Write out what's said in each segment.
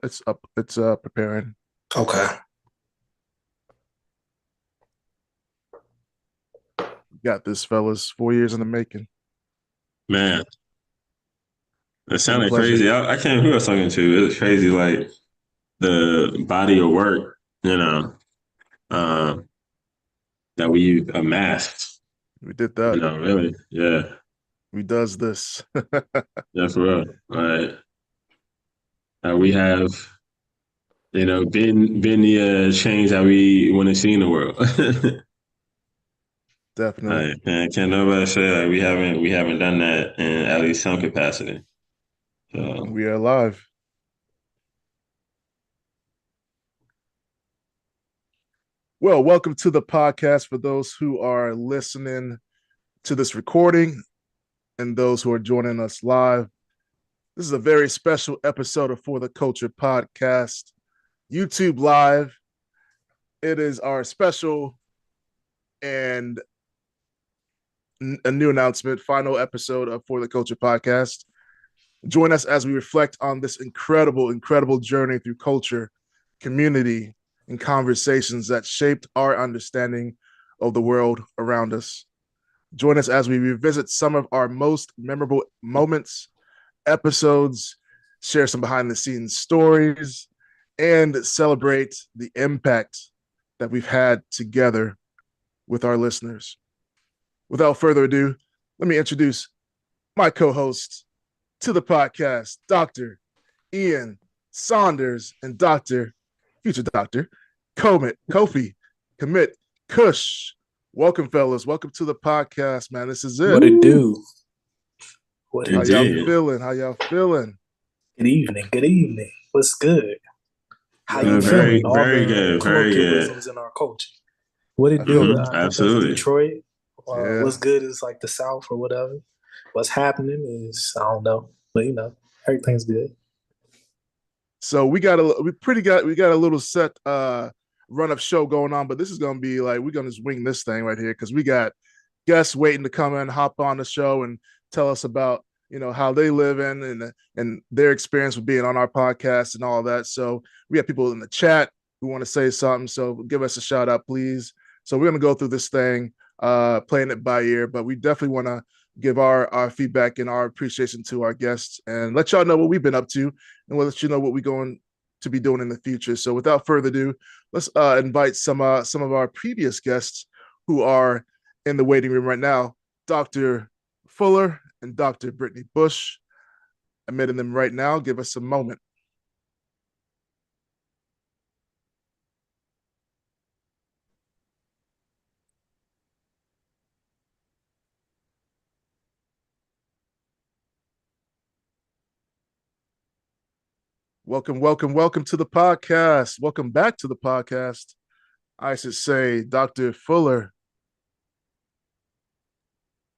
It's preparing. Okay. Got this, fellas. 4 years in the making. Man, it Been a sounded pleasure. crazy. I can't remember who I was talking to. It was crazy, like the body of work, um, that we amassed. We did that. Really, yeah, We does this. yeah, for real. We have, been the change that we want to see in the world. Definitely. Can't nobody say like we haven't done that in at least some capacity. So We are live. Well, welcome to the podcast for those who are listening to this recording and those who are joining us live. This is a very special episode of For the Culture podcast, YouTube Live. It is our special and a new announcement, final episode of For the Culture podcast. Join us as we reflect on this incredible journey through culture, community, and conversations that shaped our understanding of the world around us. Join us as we revisit some of our most memorable moments, episodes, share some behind the scenes stories, and celebrate the impact that we've had together with our listeners. Without further ado, let me introduce my co hosts to the podcast, Dr. Ian Saunders and future Dr. Kofi Commit Kush. Welcome, fellas. Welcome to the podcast, man. This is it. What it do? What How it y'all indeed, do? feeling? How y'all feeling? Good evening. Good evening. What's good? How you Yo, very feeling? All very the good, very good. colloquialisms in our culture. What it I feel do? that. I think that's Absolutely. Detroit. What's Yeah. good is like the South or whatever. What's happening is I don't know, but everything's good. So we got a little set run of show going on, but this is gonna be like we're gonna just wing this thing right here because we got guests waiting to come in, hop on the show, and tell us about how they live in and their experience with being on our podcast and all that. So we have people in the chat who want to say something. So give us a shout out, please. So we're gonna go through this thing, playing it by ear, but we definitely want to give our feedback and our appreciation to our guests and let y'all know what we've been up to and we'll let you know what we're going to be doing in the future. So without further ado, let's invite some of our previous guests who are in the waiting room right now, Dr. Fuller and Dr. Brittany Bush. Admitting them right now. Give us a moment. Welcome to the podcast. Welcome back to the podcast. I should say, Dr. Fuller.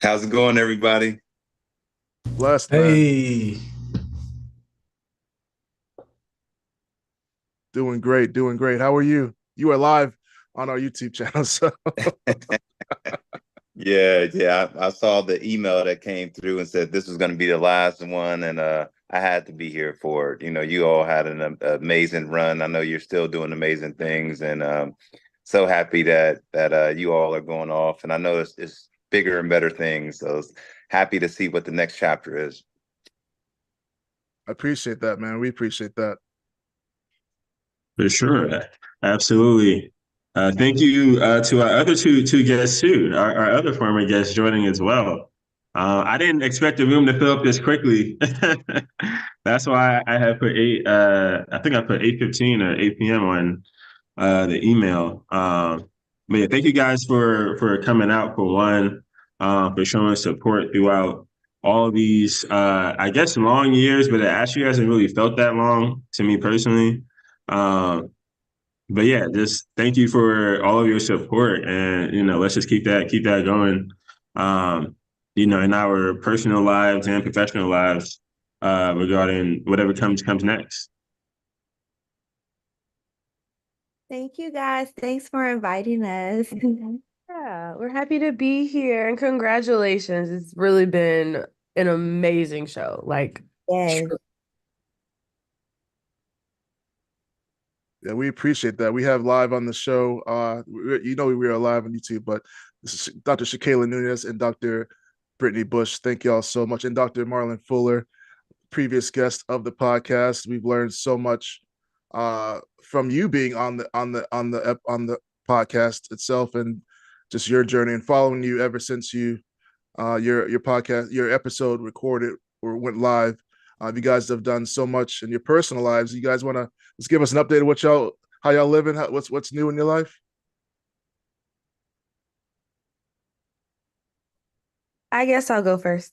How's it going, everybody? Blessed, man. Hey, Doing great, doing great. How are you? You are live on our YouTube channel. So Yeah. I saw the email that came through and said this was going to be the last one, and I had to be here for it. You all had an amazing run. I know you're still doing amazing things, and so happy that you all are going off. And I know it's bigger and better things. So happy to see what the next chapter is. I appreciate that, man. We appreciate that. For sure. Absolutely. Thank you to our other two guests too, our other former guests joining as well. I didn't expect the room to fill up this quickly. That's why I had put I think I put 8:15 or 8 p.m. on the email. But yeah, thank you guys for coming out for one, for showing support throughout all these I guess long years, but it actually hasn't really felt that long to me personally. Um, but yeah, just thank you for all of your support, and let's just keep that going. In our personal lives and professional lives, regarding whatever comes next. Thank you guys. Thanks for inviting us. Yeah, we're happy to be here and congratulations. It's really been an amazing show. Like, Yes. Yeah, we appreciate that. We have live on the show. We are live on YouTube, but this is Dr. Shakayla Nunez and Dr. Brittany Bush. Thank y'all so much. And Dr. Marlon Fuller, previous guest of the podcast. We've learned so much from you being on the podcast itself, and just your journey and following you ever since your podcast, your episode recorded or went live. You guys have done so much in your personal lives. You guys want to just give us an update of how y'all living, what's new in your life? I guess I'll go first.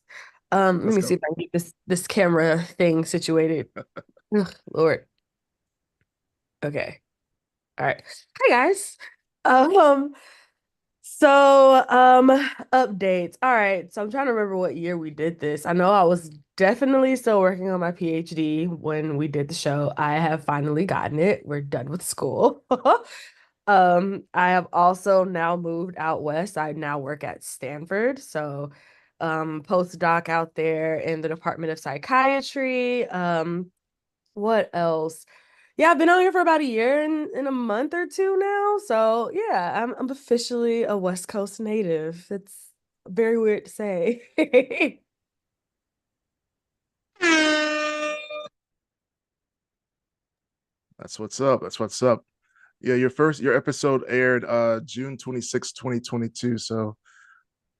Let Let's me go. see if I can get this camera thing situated. Ugh, Lord. Okay. All right. Hi guys. Um, updates. All right. So I'm trying to remember what year we did this. I know I was definitely still working on my PhD when we did the show. I have finally gotten it. We're done with school. I have also now moved out west. I now work at Stanford. So, postdoc out there in the Department of Psychiatry. What else? Yeah, I've been out here for about a year and in a month or two now. So yeah, I'm officially a West Coast native. It's very weird to say. That's what's up. That's what's up. Yeah, your episode aired June 26, 2022. So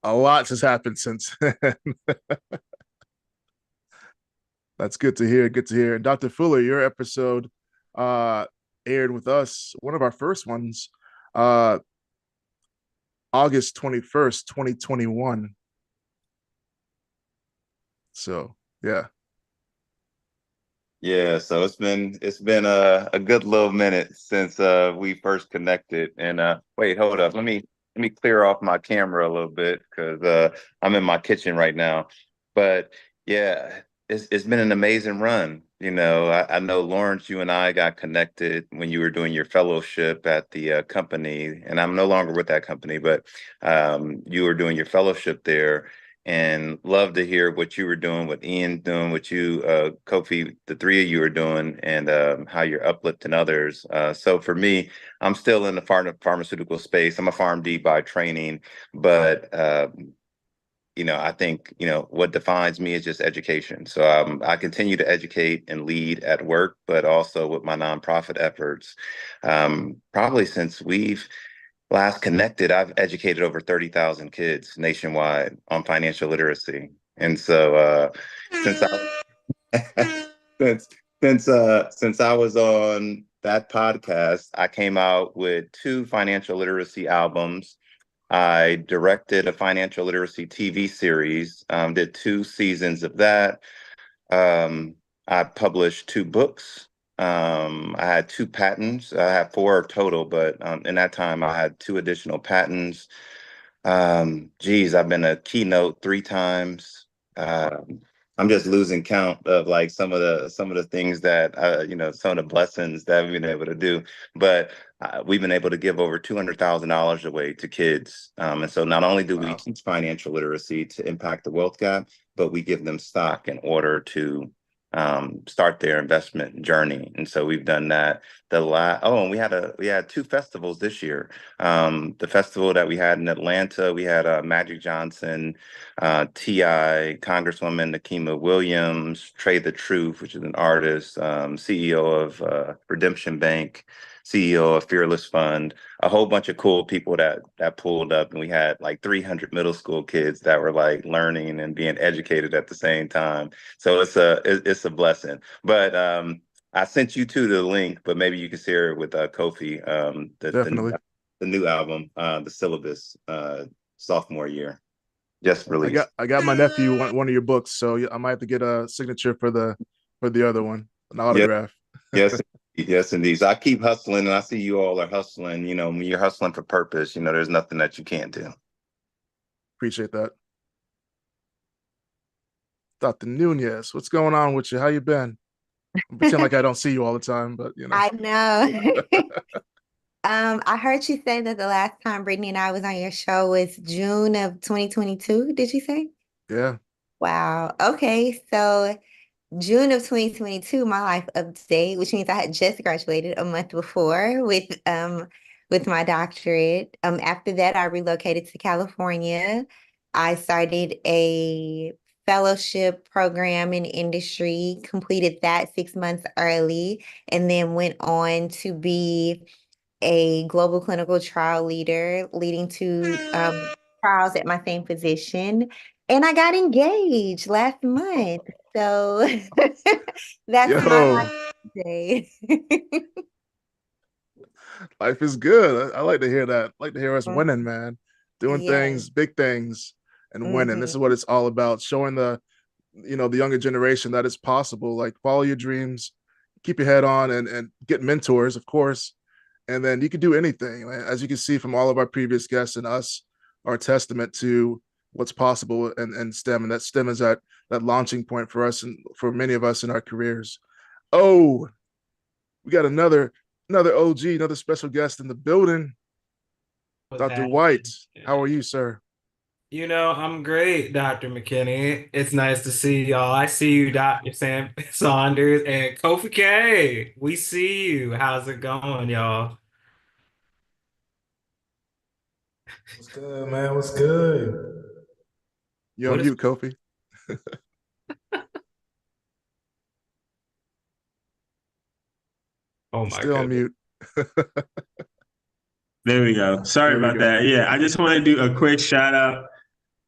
a lot has happened since then. That's good to hear. Good to hear. And Dr. Fuller, your episode uh aired with us, one of our first ones, uh August 21st, 2021. So yeah. Yeah, so it's been a good little minute since we first connected. And wait, hold up. Let me clear off my camera a little bit because I'm in my kitchen right now. But yeah, it's been an amazing run. I know Lawrence, you and I got connected when you were doing your fellowship at the company, and I'm no longer with that company, but you were doing your fellowship there and love to hear what you were doing, what Ian doing, what you, Kofi, the three of you are doing, and how you're uplifting others. So for me, I'm still in the pharmaceutical space. I'm a PharmD by training, but I think what defines me is just education. So I continue to educate and lead at work, but also with my nonprofit efforts. Probably since we've last connected, I've educated over 30,000 kids nationwide on financial literacy. And so since I since since I was on that podcast, I came out with two financial literacy albums. I directed a financial literacy TV series, did 2 seasons of that. I published 2 books. I had 2 patents. I had 4 total, but in that time I had 2 additional patents. Geez, I've been a keynote 3 times. I'm just losing count of like some of the things that some of the blessings that we've been able to do. But we've been able to give over $200,000 away to kids. And so not only do we Wow. teach financial literacy to impact the wealth gap, but we give them stock in order to start their investment journey. And so we've done that. And we had 2 festivals this year. The festival that we had in Atlanta, we had Magic Johnson, T.I., Congresswoman Nakima Williams, Trey the Truth, which is an artist, CEO of Redemption Bank, CEO of Fearless Fund, a whole bunch of cool people that pulled up, and we had like 300 middle school kids that were like learning and being educated at the same time. So it's a blessing. But I sent you to the link, but maybe you can share it with Kofi, Definitely. the new album, the syllabus, sophomore year, just released. I got my nephew one of your books, so I might have to get a signature for the other one, an Yes, autograph. yes, yes, indeed. So I keep hustling, and I see you all are hustling. When you're hustling for purpose, there's nothing that you can't do. Appreciate that. Dr. Nunez, what's going on with you? How you been? I pretend like I don't see you all the time, but I know. I heard you say that the last time Brittany and I was on your show was June of 2022, did you say? yeah. Wow. Okay. So June of 2022, my life update, which means I had just graduated a month before with my doctorate. After that, I relocated to California. I started a fellowship program in industry, completed that 6 months early, and then went on to be a global clinical trial leader, leading to trials at my same position. And I got engaged last month. So that's my Yo, life today. life is good. I like to hear that. I like to hear us winning, man. Doing Yes. things, big things, and winning. This Mhm. is what it's all about. Showing the younger generation that it's possible. Like, follow your dreams, keep your head on, and get mentors, of course. And then you can do anything. As you can see from all of our previous guests and us, are a testament to what's possible and STEM. And that STEM is that launching point for us and for many of us in our careers. Oh, we got another OG, another special guest in the building. What's Dr. happening? White, how are you, sir? I'm great, Dr. McKinney. It's nice to see y'all. I see you, Dr. Sam Saunders and Kofi K. We see you. How's it going, y'all? What's good, man? What's good? You on What is mute, Kofi? Oh my Still on goodness. mute. There we go. Sorry There we about go. that. Yeah, I just want to do a quick shout out.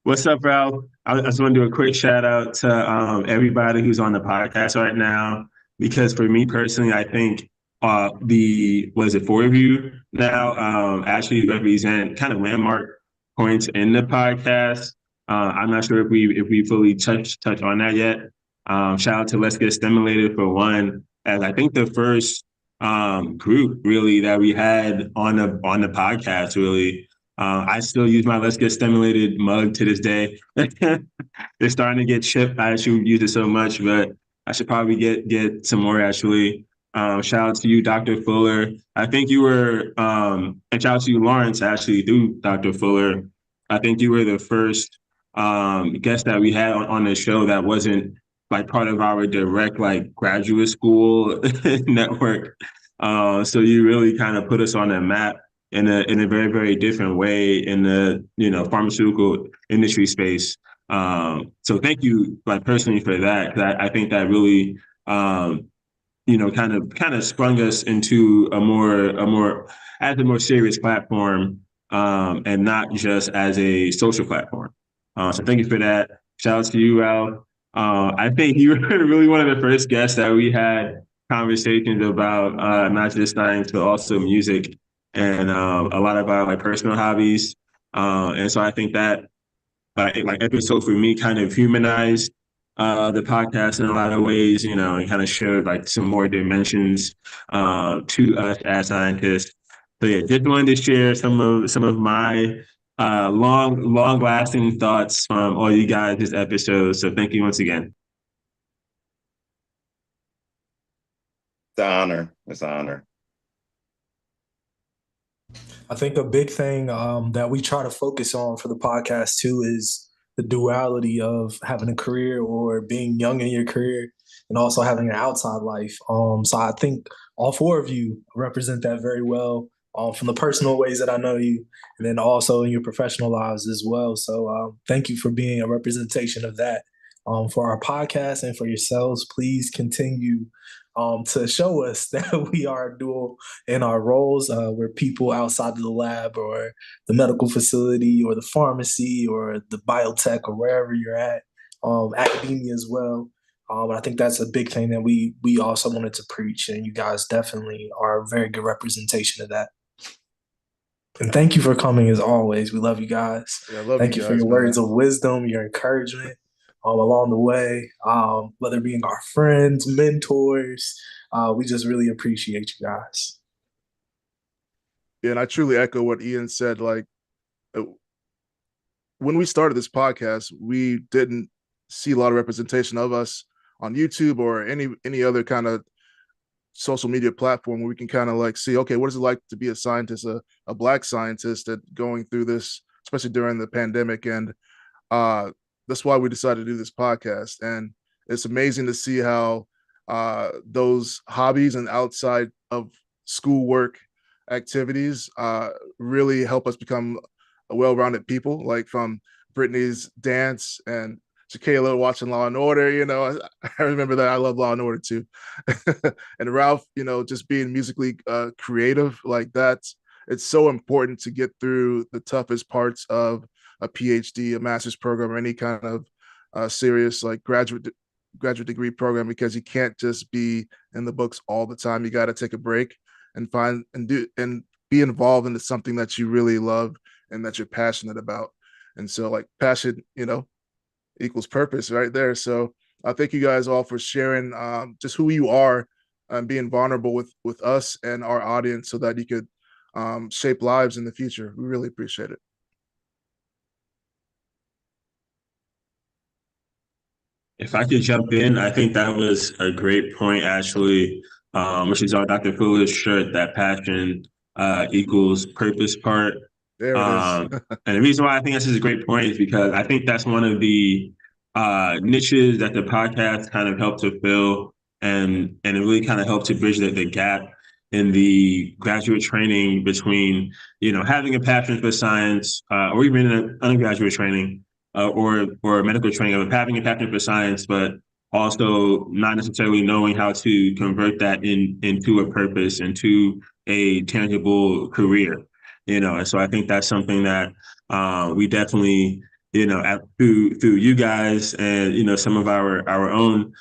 What's up, Ralph? I just want to do a quick shout out to everybody who's on the podcast right now, because for me personally, I think the was it four of you now actually represent kind of landmark points in the podcast. I'm not sure if we fully touch on that yet. Shout out to Let's Get Stimulated for one, as I think the first group really that we had on the podcast really. I still use my Let's Get Stimulated mug to this day. It's starting to get chipped. I actually use it so much, but I should probably get some more actually. Shout out to you, Dr. Fuller. I think you were, and shout out to you, Lawrence, actually, through Dr. Fuller. I think you were the first guest that we had on the show that wasn't like part of our direct like graduate school network. So you really kind of put us on the map in a very, very different way in the pharmaceutical industry space. So thank you like personally for that, because I think that really kind of sprung us into a more as a more serious platform, and not just as a social platform. So thank you for that. Shout out to you, Al. I think you were really one of the first guests that we had conversations about not just science but also music and a lot of our like personal hobbies. And so I think that like episode for me kind of humanized the podcast in a lot of ways, and kind of showed like some more dimensions to us as scientists. So yeah, just wanted to share some of my long lasting thoughts from all you guys this episode. So thank you once again. It's an honor. It's an honor. I think a big thing that we try to focus on for the podcast too is the duality of having a career or being young in your career and also having an outside life. So I think all four of you represent that very well, from the personal ways that I know you, and then also in your professional lives as well. So thank you for being a representation of that. For our podcast and for yourselves, please continue to show us that we are dual in our roles. We're people outside of the lab or the medical facility or the pharmacy or the biotech or wherever you're at, academia as well. I think that's a big thing that we also wanted to preach, and you guys definitely are a very good representation of that. And thank you for coming as always. We love you guys. Yeah, I love Thank you you for guys, your man. words of wisdom, your encouragement along the way, whether being our friends, mentors. We just really appreciate you guys. Yeah, and I truly echo what Ian said. Like, when we started this podcast, we didn't see a lot of representation of us on YouTube or any other kind of social media platform where we can kind of like see, okay, what is it like to be a scientist, a Black scientist that going through this, especially during the pandemic. And that's why we decided to do this podcast. And it's amazing to see how those hobbies and outside of schoolwork activities really help us become a well-rounded people. Like from Brittany's dance and Shakayla watching Law and Order, I remember that. I love Law and Order too. And Ralph, just being musically creative like that. It's so important to get through the toughest parts of a PhD, a master's program, or any kind of serious like graduate degree program, because you can't just be in the books all the time. You got to take a break and find and do and be involved into something that you really love and that you're passionate about. And so like passion, equals purpose right there. So thank you guys all for sharing just who you are and being vulnerable with us and our audience so that you could shape lives in the future. We really appreciate it. If I could jump in, I think that was a great point, actually, which is our Dr. Fuller's shirt, that passion equals purpose part. There it is. And the reason why I think this is a great point is because I think that's one of the niches that the podcast kind of helped to fill, and it really kind of helped to bridge the gap in the graduate training between, having a passion for science or even in an undergraduate training or medical training of having a passion for science, but also not necessarily knowing how to convert that into a purpose, into a tangible career. And so I think that's something that we definitely, through you guys and some of our own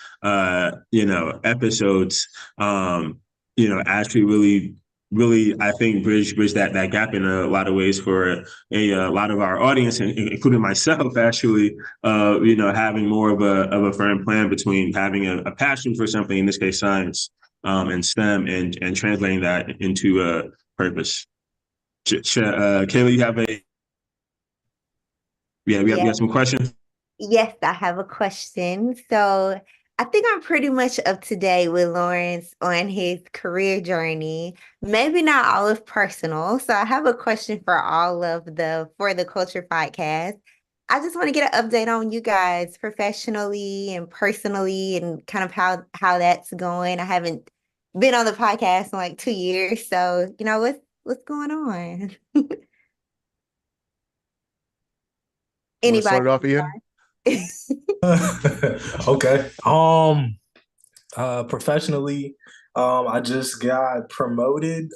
episodes, actually really I think bridge that gap in a lot of ways for a lot of our audience, including myself, actually, having more of a firm plan between having a passion for something, in this case science, and STEM, and translating that into a purpose. Kayla, you have we have some questions. Yes, I have a question. So I think I'm pretty much up to date with Lawrence on his career journey, maybe not all of personal. So I have a question for For the Culture podcast. I just want to get an update on you guys professionally and personally and kind of how that's going. I haven't been on the podcast in like 2 years. So, what's going on? Want to start Anybody? off, Ian? Okay. Professionally, I just got promoted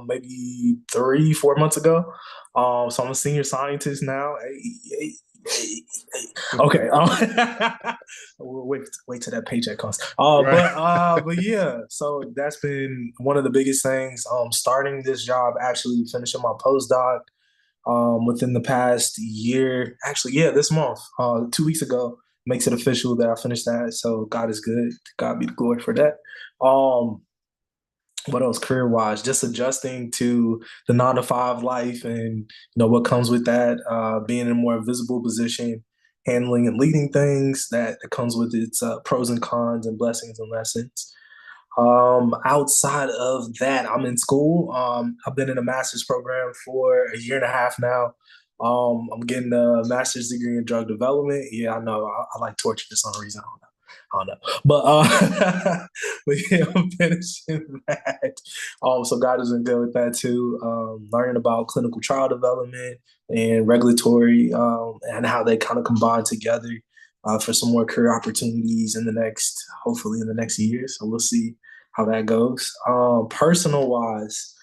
maybe 3-4 months ago. So I'm a senior scientist now. Okay. We'll wait till that paycheck comes. Right. But yeah, so that's been one of the biggest things. Starting this job, actually finishing my postdoc within the past year. Actually, yeah, this month, 2 weeks ago, makes it official that I finished that. So God is good. God be the glory for that. What else career wise? Just adjusting to the 9-to-5 life and what comes with that. Being in a more visible position, handling and leading things that comes with its pros and cons and blessings and lessons. Outside of that, I'm in school. I've been in a master's program for a year and a half now. I'm getting a master's degree in drug development. Yeah, I know. I like torture for some reason. I don't know. But yeah, I'm finishing that. So God has been good with that too. Learning about clinical trial development and regulatory and how they kind of combine together for some more career opportunities hopefully in the next year. So we'll see how that goes. Personal wise,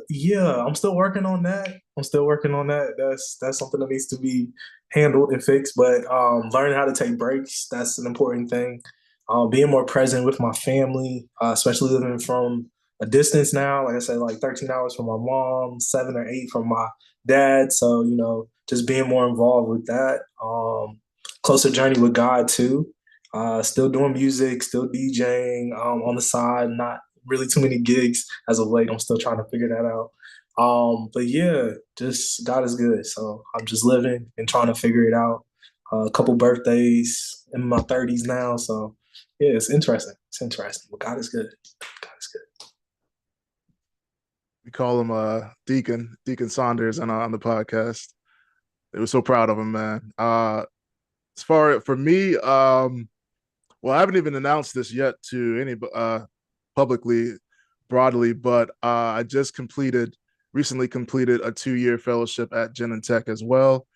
yeah, I'm still working on that. That's something that needs to be handled and fixed. But learning how to take breaks, that's an important thing. Being more present with my family, especially living from a distance now. Like I said, like 13 hours from my mom, 7 or 8 from my dad. So, just being more involved with that. Closer journey with God too. Still doing music, still DJing on the side, not really too many gigs as of late. I'm still trying to figure that out. But yeah, just God is good. So I'm just living and trying to figure it out. A couple birthdays in my 30s now. So yeah, it's interesting. But God is good. God is good. We call him Deacon Saunders on the podcast. They were so proud of him, man. For me, Well, I haven't even announced this yet to any publicly, broadly, but I just recently completed a 2-year fellowship at Genentech as well,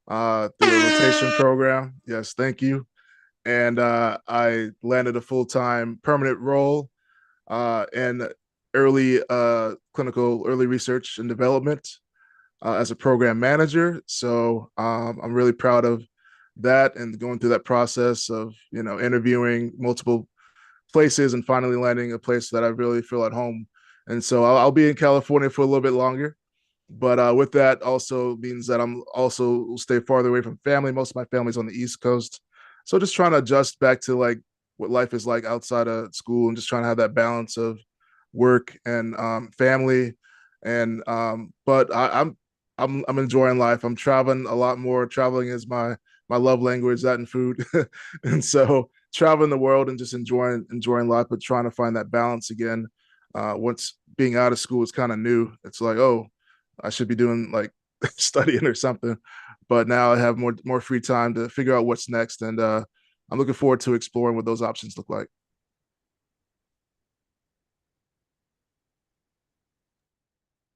through a rotation program. Yes, thank you. And I landed a full-time permanent role in early clinical early research and development as a program manager. So I'm really proud of that and going through that process of, interviewing multiple places and finally landing a place that I really feel at home. And so I'll be in California for a little bit longer. But with that also means that I'm also will stay farther away from family. Most of my family's on the East Coast. So just trying to adjust back to like what life is like outside of school and just trying to have that balance of work and family. And but I'm enjoying life. I'm traveling a lot more. Traveling is my love language, that and food. And so traveling the world and just enjoying life, but trying to find that balance again. Once being out of school is kind of new. It's like, oh, I should be doing like studying or something. But now I have more free time to figure out what's next. And I'm looking forward to exploring what those options look like.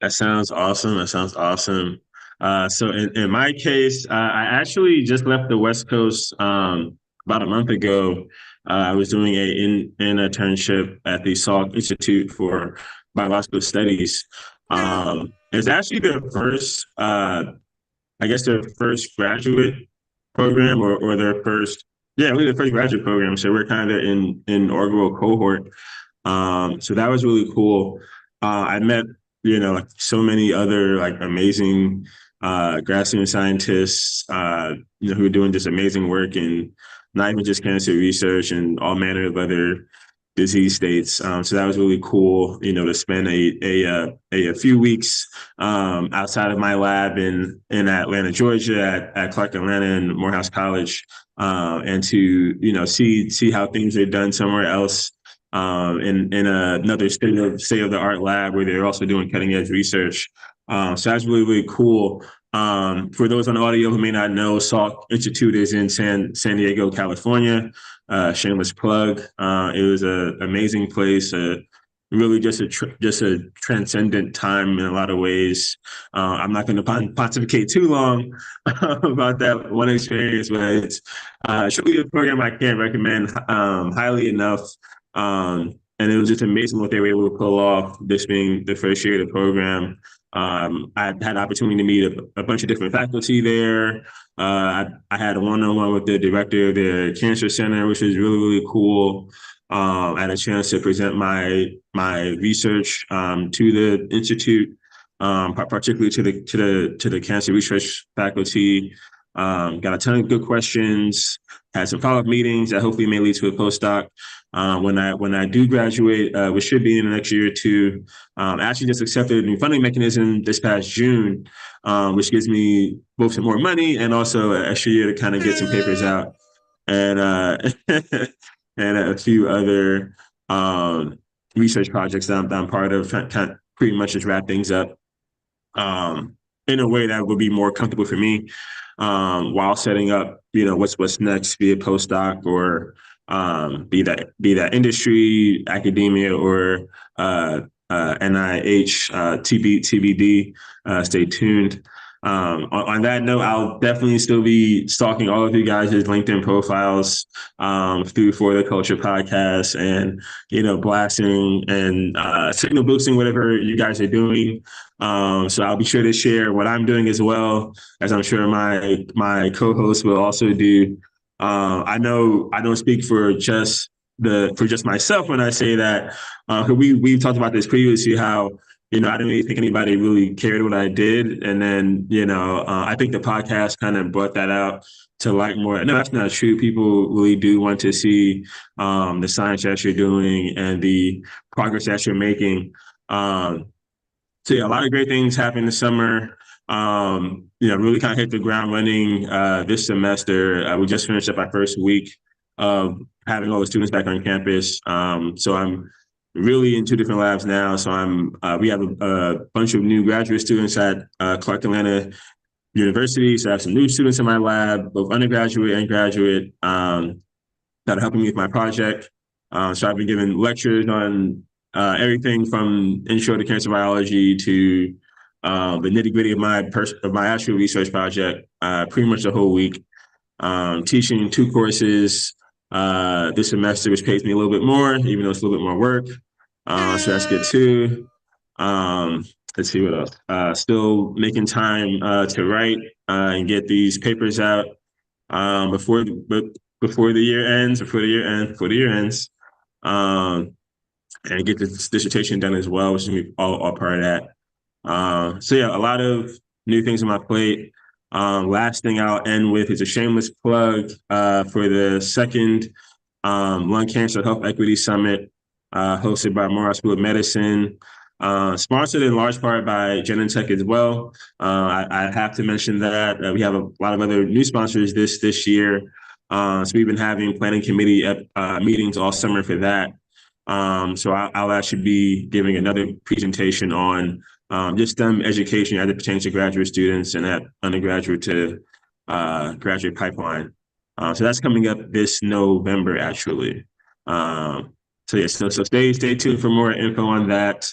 That sounds awesome. That sounds awesome. So in my case, I actually just left the West Coast about a month ago. I was doing an internship at the Salk Institute for Biological Studies. It's actually their first, their first graduate program or their first, really the first graduate program. So we're kind of in inaugural cohort. So that was really cool. I met like so many other like amazing grad student scientists, who are doing just amazing work in not even just cancer research and all manner of other disease states. So that was really cool, to spend a few weeks outside of my lab in Atlanta, Georgia, at Clark Atlanta and Morehouse College, and to see how things are done somewhere else. In another state of the art lab where they're also doing cutting edge research. So that's really, really cool. For those on audio who may not know, Salk Institute is in San Diego, California. Shameless plug. It was an amazing place. Really just a transcendent time in a lot of ways. I'm not going to pontificate too long about that one experience, but it's truly a program I can't recommend highly enough. And it was just amazing what they were able to pull off, this being the first year of the program. I had opportunity to meet a bunch of different faculty there. I had a one-on-one with the director of the Cancer Center, which was really, really cool. I had a chance to present my research to the institute, particularly to the cancer research faculty. Got a ton of good questions. Had some follow-up meetings that hopefully may lead to a postdoc. When I do graduate, which should be in the next year or two, I actually just accepted a new funding mechanism this past June, which gives me both some more money and also an extra year to kind of get some papers out and and a few other research projects that I'm part of, kind of pretty much just wrap things up in a way that would be more comfortable for me, while setting up, what's next, be a postdoc or be that industry, academia, or NIH, TBD. Stay tuned. On that note, I'll definitely still be stalking all of you guys' LinkedIn profiles through For the Culture podcast, and blasting and signal boosting whatever you guys are doing. So I'll be sure to share what I'm doing as well, as I'm sure my co-hosts will also do. I know I don't speak for just myself when I say that. We've talked about this previously, how I didn't really think anybody really cared what I did, and then I think the podcast kind of brought that out to light more. No, that's not true. People really do want to see the science that you're doing and the progress that you're making. So yeah, a lot of great things happened this summer. Really kind of hit the ground running this semester. We just finished up our first week of having all the students back on campus. So I'm really in 2 different labs now. So we have a bunch of new graduate students at Clark Atlanta University. So I have some new students in my lab, both undergraduate and graduate. that are helping me with my project. So I've been giving lectures on everything from intro to cancer biology to the nitty gritty of my actual research project, pretty much the whole week. Teaching 2 courses this semester, which pays me a little bit more, even though it's a little bit more work. So that's good too. Let's see what else. Still making time to write and get these papers out before the year ends, and get this dissertation done as well, which is all part of that. So yeah, a lot of new things on my plate. Last thing I'll end with is a shameless plug for the second Lung Cancer Health Equity Summit hosted by Morehouse School of Medicine, sponsored in large part by Genentech as well. I have to mention that we have a lot of other new sponsors this year. So we've been having planning committee meetings all summer for that. So I'll actually be giving another presentation on just STEM education as it pertains to graduate students and that undergraduate to graduate pipeline. So that's coming up this November, actually. So yeah, so stay tuned for more info on that.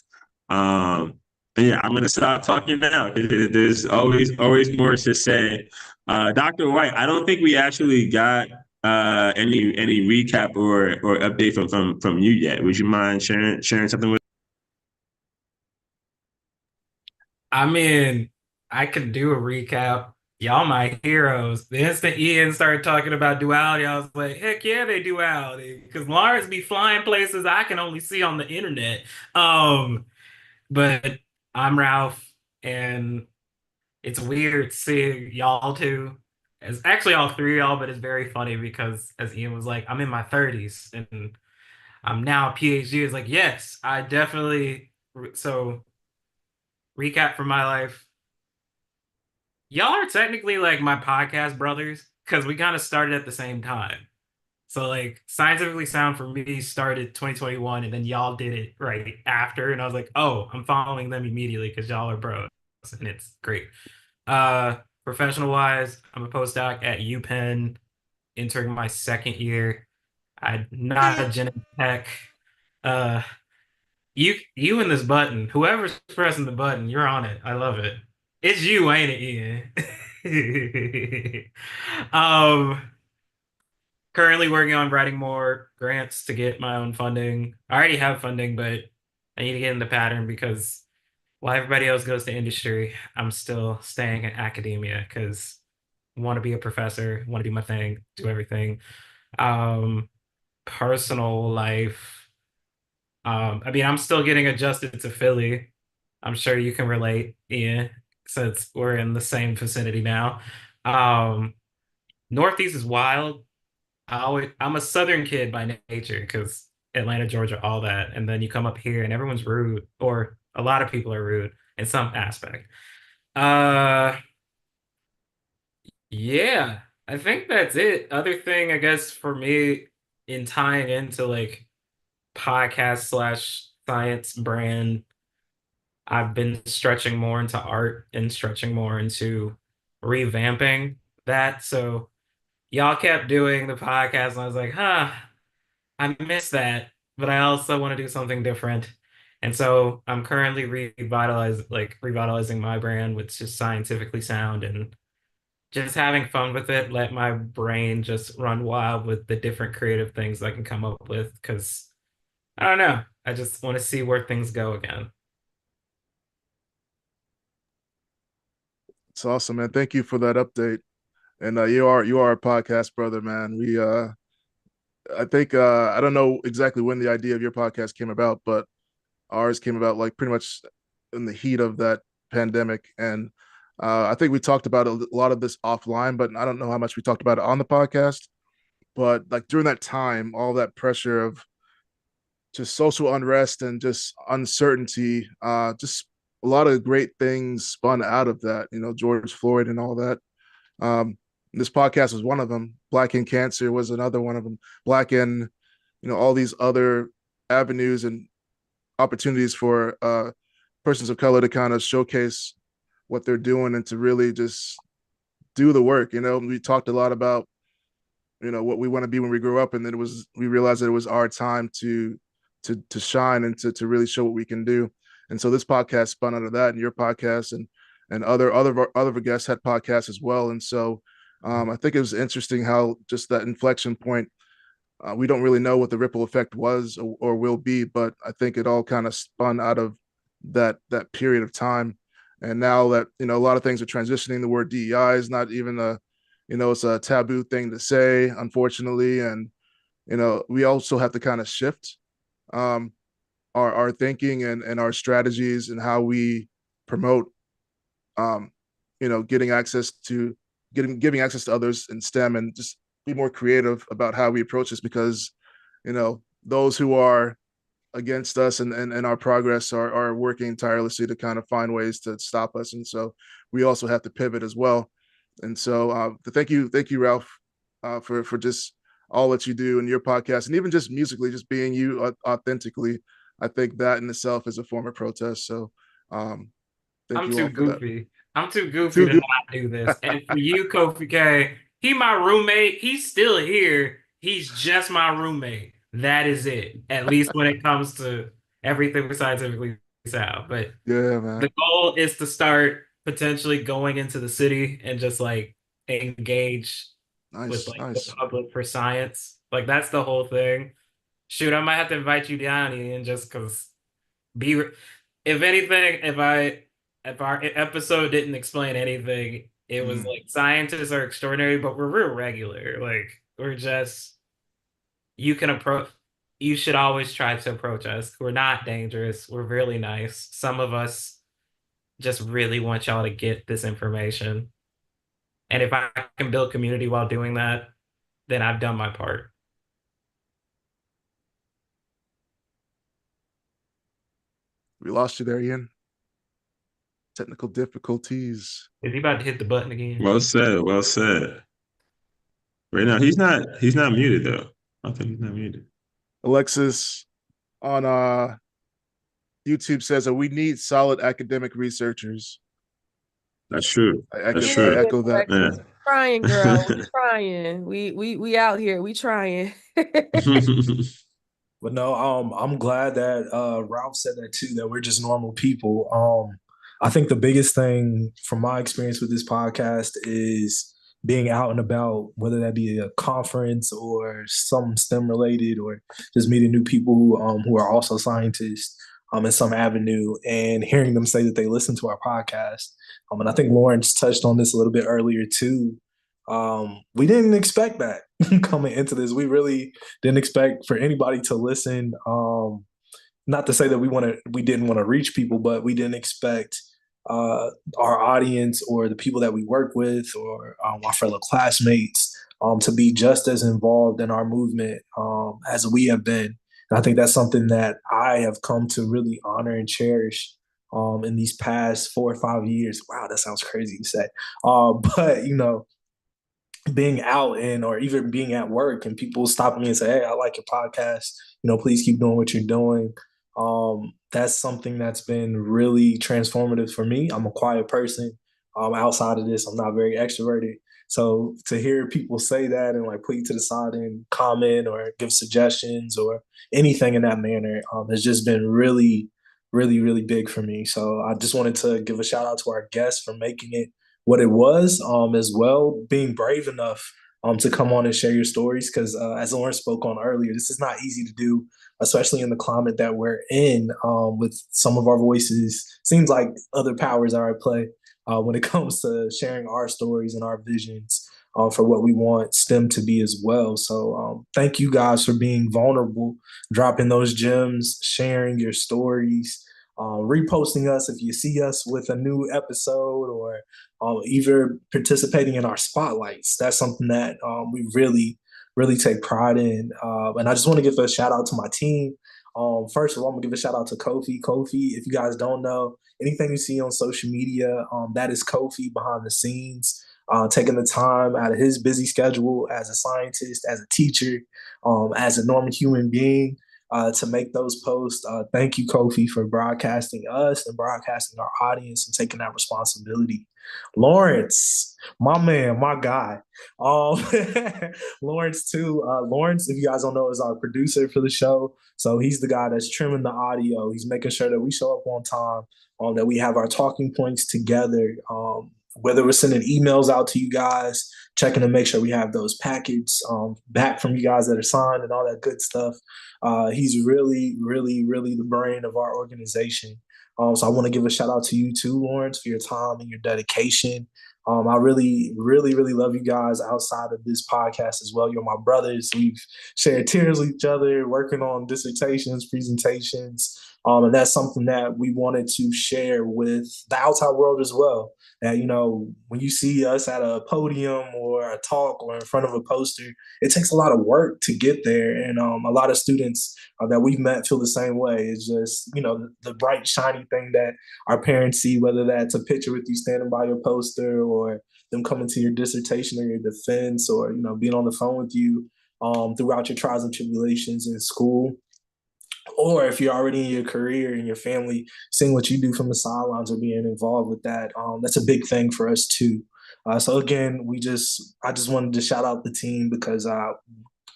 And yeah, I'm gonna stop talking now. There's always more to say. Dr. White, I don't think we actually got any recap or update from you yet. Would you mind sharing something with? I mean, I could do a recap. Y'all my heroes. The instant Ian started talking about duality, I was like, heck yeah, they duality. Because Lawrence be flying places I can only see on the internet. But I'm Ralph, and it's weird seeing y'all two. It's actually all 3 of y'all, but it's very funny because as Ian was like, I'm in my 30s and I'm now a PhD. It's like, yes, I definitely. So, recap for my life. Y'all are technically like my podcast brothers because we kind of started at the same time. So like Scientifically Sound for me started 2021 and then y'all did it right after. And I was like, oh, I'm following them immediately because y'all are bros. And it's great. Professional wise, I'm a postdoc at UPenn, entering my 2nd year. I'm not a gen tech. Uh you and this button, whoever's pressing the button, you're on it. I love it. It's you, ain't it, Ian? Currently working on writing more grants to get my own funding. I already have funding, but I need to get in the pattern because while everybody else goes to industry, I'm still staying in academia because I want to be a professor, want to do my thing, do everything. Um, Personal life. I mean, I'm still getting adjusted to Philly. I'm sure you can relate, Ian, since we're in the same vicinity now. Um, Northeast is wild. I'm a Southern kid by nature because Atlanta, Georgia, all that. And then you come up here and everyone's rude, or a lot of people are rude in some aspect. Uh, yeah, I think that's it. Other thing, I guess, for me in tying into like podcast slash science brand, I've been stretching more into art and stretching more into revamping that. So y'all kept doing the podcast, and I was like, huh, I miss that, but I also want to do something different. And so I'm currently revitalizing my brand, which is scientifically sound and just having fun with it. Let my brain just run wild with the different creative things I can come up with. Because I don't know, I just want to see where things go again. It's awesome, man. Thank you for that update. And you are a podcast brother, man. I think I don't know exactly when the idea of your podcast came about, but ours came about like pretty much in the heat of that pandemic. And I think we talked about a lot of this offline, but I don't know how much we talked about it on the podcast. But like during that time, all that pressure of just social unrest and just uncertainty, just a lot of great things spun out of that, George Floyd and all that. This podcast was one of them. Black in Cancer was another one of them. Black in, all these other avenues and opportunities for persons of color to kind of showcase what they're doing and to really just do the work. We talked a lot about what we want to be when we grow up, and then we realized that it was our time to shine and to really show what we can do. And so this podcast spun out of that, and your podcast and other guests had podcasts as well. And so I think it was interesting how just that inflection point, we don't really know what the ripple effect was or will be, but I think it all kind of spun out of that period of time. And now that, a lot of things are transitioning, the word DEI is not even it's a taboo thing to say, unfortunately. And, we also have to kind of shift our thinking and our strategies and how we promote, giving access to others in STEM, and just be more creative about how we approach this, because, those who are against us and our progress are working tirelessly to kind of find ways to stop us. And so we also have to pivot as well. And so thank you, Ralph, for just all that you do in your podcast, and even just musically, just being you authentically. I think that in itself is a form of protest. So thank I'm you too all for that. goofy. I'm too goofy to not do this. And for you, Kofi K, he my roommate. He's still here. He's just my roommate. That is it. At least when it comes to everything with Scientifically Sound. But Yeah, man. the goal is to start potentially going into the city and just like engage with like the public for science. Like that's the whole thing. Shoot, I might have to invite you down, Ian, just because if anything, if our episode didn't explain anything, it was like scientists are extraordinary, but we're real regular. Like we're just you should always try to approach us. We're not dangerous. We're really nice. Some of us just really want y'all to get this information. And if I can build community while doing that, then I've done my part. We lost you there, Ian. Technical difficulties. Is he about to hit the button again? Well said. Well said. Right now, he's not muted though. I think he's not muted. Alexis on YouTube says that we need solid academic researchers. That's true. That's true. I echo that. Yeah. Trying, girl. We trying. We out here. We trying. But no, I'm glad that Ralph said that too, that we're just normal people. I think the biggest thing from my experience with this podcast is being out and about, whether that be a conference or some STEM related, or just meeting new people who are also scientists in some avenue, and hearing them say that they listen to our podcast. And I think Lawrence touched on this a little bit earlier too. We didn't expect that coming into this. We really didn't expect for anybody to listen. Not to say that we didn't want to reach people, but we didn't expect our audience or the people that we work with or our fellow classmates to be just as involved in our movement as we have been. And I think that's something that I have come to really honor and cherish in these past 4 or 5 years. Wow, that sounds crazy to say. But, being out or even being at work and people stopping me and say, hey, I like your podcast. Please keep doing what you're doing. That's something that's been really transformative for me. I'm a quiet person. Outside of this, I'm not very extroverted. So to hear people say that and like put you to the side and comment or give suggestions or anything in that manner has just been really, really, really big for me. So I just wanted to give a shout out to our guests for making it what it was, as well, being brave enough to come on and share your stories. Because as Lawrence spoke on earlier, this is not easy to do, especially in the climate that we're in with some of our voices. Seems like other powers are at play when it comes to sharing our stories and our visions for what we want STEM to be as well. So thank you guys for being vulnerable, dropping those gems, sharing your stories, reposting us if you see us with a new episode, or even participating in our spotlights. That's something that we really, really take pride in. And I just want to give a shout out to my team. First of all, I'm gonna give a shout out to Kofi. Kofi, if you guys don't know, anything you see on social media, that is Kofi behind the scenes, taking the time out of his busy schedule as a scientist, as a teacher, as a normal human being, to make those posts. Thank you, Kofi, for broadcasting us and broadcasting our audience and taking that responsibility. Lawrence, my man, my guy. Um, Lawrence, too. Lawrence, if you guys don't know, is our producer for the show. So he's the guy that's trimming the audio. He's making sure that we show up on time, that we have our talking points together. Whether we're sending emails out to you guys, checking to make sure we have those packets back from you guys that are signed and all that good stuff. He's really, really, really the brain of our organization. So I want to give a shout out to you too, Lawrence, for your time and your dedication. I really, really, really love you guys outside of this podcast as well. You're my brothers. We've shared tears with each other, working on dissertations, presentations. And that's something that we wanted to share with the outside world as well. That, when you see us at a podium or a talk or in front of a poster, it takes a lot of work to get there. And a lot of students that we've met feel the same way. It's just, the bright, shiny thing that our parents see, whether that's a picture with you standing by your poster or them coming to your dissertation or your defense or, being on the phone with you throughout your trials and tribulations in school. Or if you're already in your career and your family, seeing what you do from the sidelines or being involved with that, that's a big thing for us too. So again, I just wanted to shout out the team because I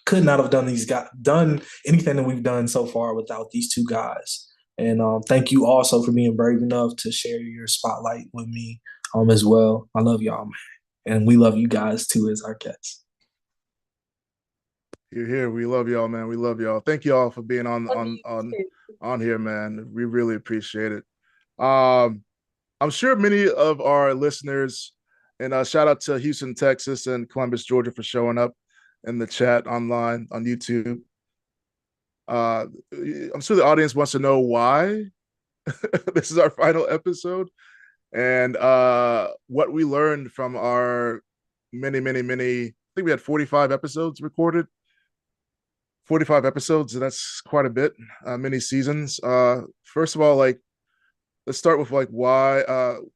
could not have done anything that we've done so far without these two guys. And thank you also for being brave enough to share your spotlight with me as well. I love y'all, man, and we love you guys too as our guests. You're here. We love y'all, man. We love y'all. Thank you all for being on here, man. We really appreciate it. I'm sure many of our listeners, and shout out to Houston, Texas, and Columbus, Georgia, for showing up in the chat online on YouTube. I'm sure the audience wants to know why this is our final episode and what we learned from our many, I think we had 45 episodes recorded. 45 episodes, that's quite a bit, many seasons. First of all, let's start with why,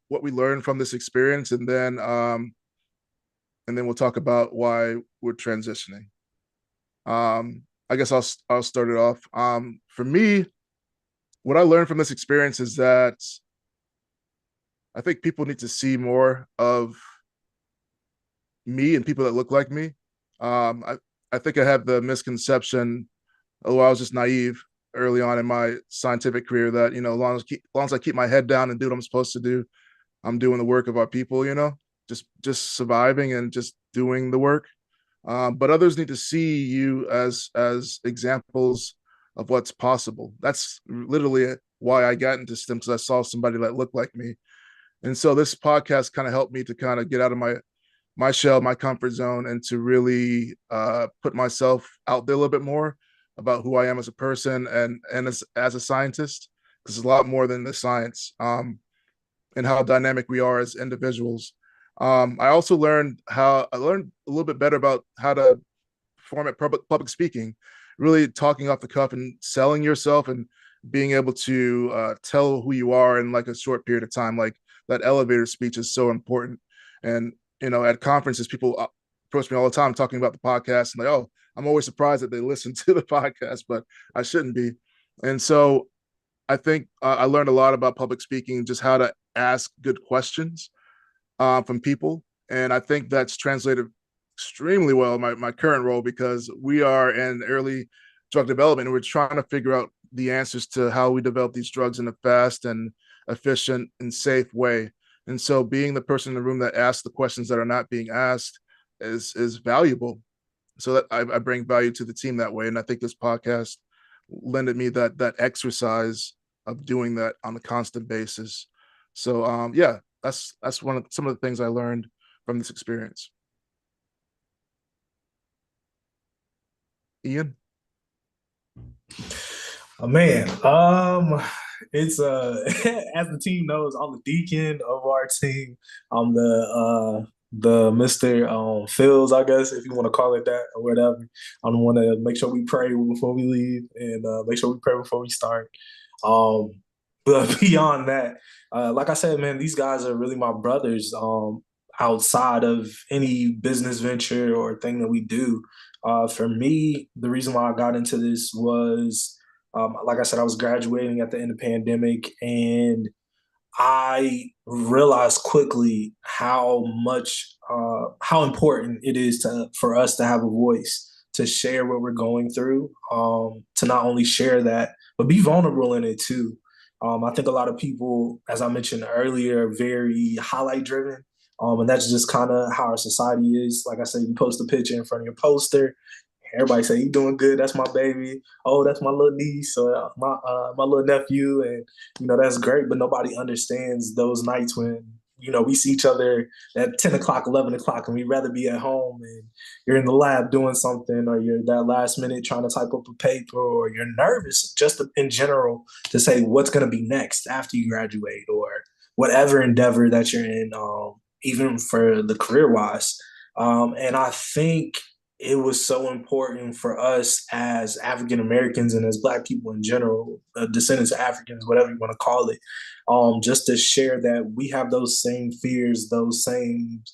what we learned from this experience, and then we'll talk about why we're transitioning. I guess I'll start it off. For me, what I learned from this experience is that I think people need to see more of me and people that look like me. I think I had the misconception, although I was just naive early on in my scientific career, that, as long as I keep my head down and do what I'm supposed to do, I'm doing the work of our people, just surviving and just doing the work. But others need to see you as examples of what's possible. That's literally why I got into STEM, because I saw somebody that looked like me. And so this podcast kind of helped me to kind of get out of my shell, my comfort zone, and to really put myself out there a little bit more about who I am as a person and as a scientist, because it's a lot more than the science, and how dynamic we are as individuals. I also learned a little bit better about how to format public speaking, really talking off the cuff and selling yourself and being able to tell who you are in a short period of time. That elevator speech is so important. And at conferences, people approach me all the time talking about the podcast, and oh, I'm always surprised that they listen to the podcast, but I shouldn't be. And so I think I learned a lot about public speaking, just how to ask good questions from people. And I think that's translated extremely well in my current role, because we are in early drug development, and we're trying to figure out the answers to how we develop these drugs in a fast and efficient and safe way. And so being the person in the room that asks the questions that are not being asked is valuable. So that I bring value to the team that way. And I think this podcast lended me that exercise of doing that on a constant basis. So yeah, that's some of the things I learned from this experience. Ian? Oh, man, it's as the team knows, I'm the deacon of our team. I'm the Mr. Phils, I guess, if you want to call it that or whatever. I'm the one to make sure we pray before we leave and make sure we pray before we start. But beyond that, like I said, man, these guys are really my brothers. Outside of any business venture or thing that we do, for me, the reason why I got into this was Like I said, I was graduating at the end of the pandemic, and I realized quickly how important it is for us to have a voice, to share what we're going through, to not only share that, but be vulnerable in it too. I think a lot of people, as I mentioned earlier, are very highlight driven. And that's just kind of how our society is. Like I said, you post a picture in front of your poster. Everybody say you doing good. That's my baby. Oh, that's my little niece or my little nephew, and that's great. But nobody understands those nights when we see each other at 10 o'clock, 11 o'clock, and we'd rather be at home, and you're in the lab doing something, or you're that last minute trying to type up a paper, or you're nervous just in general to say what's going to be next after you graduate, or whatever endeavor that you're in, even for the career wise. And I think it was so important for us as African Americans and as Black people in general, descendants of Africans, whatever you want to call it, just to share that we have those same fears, those same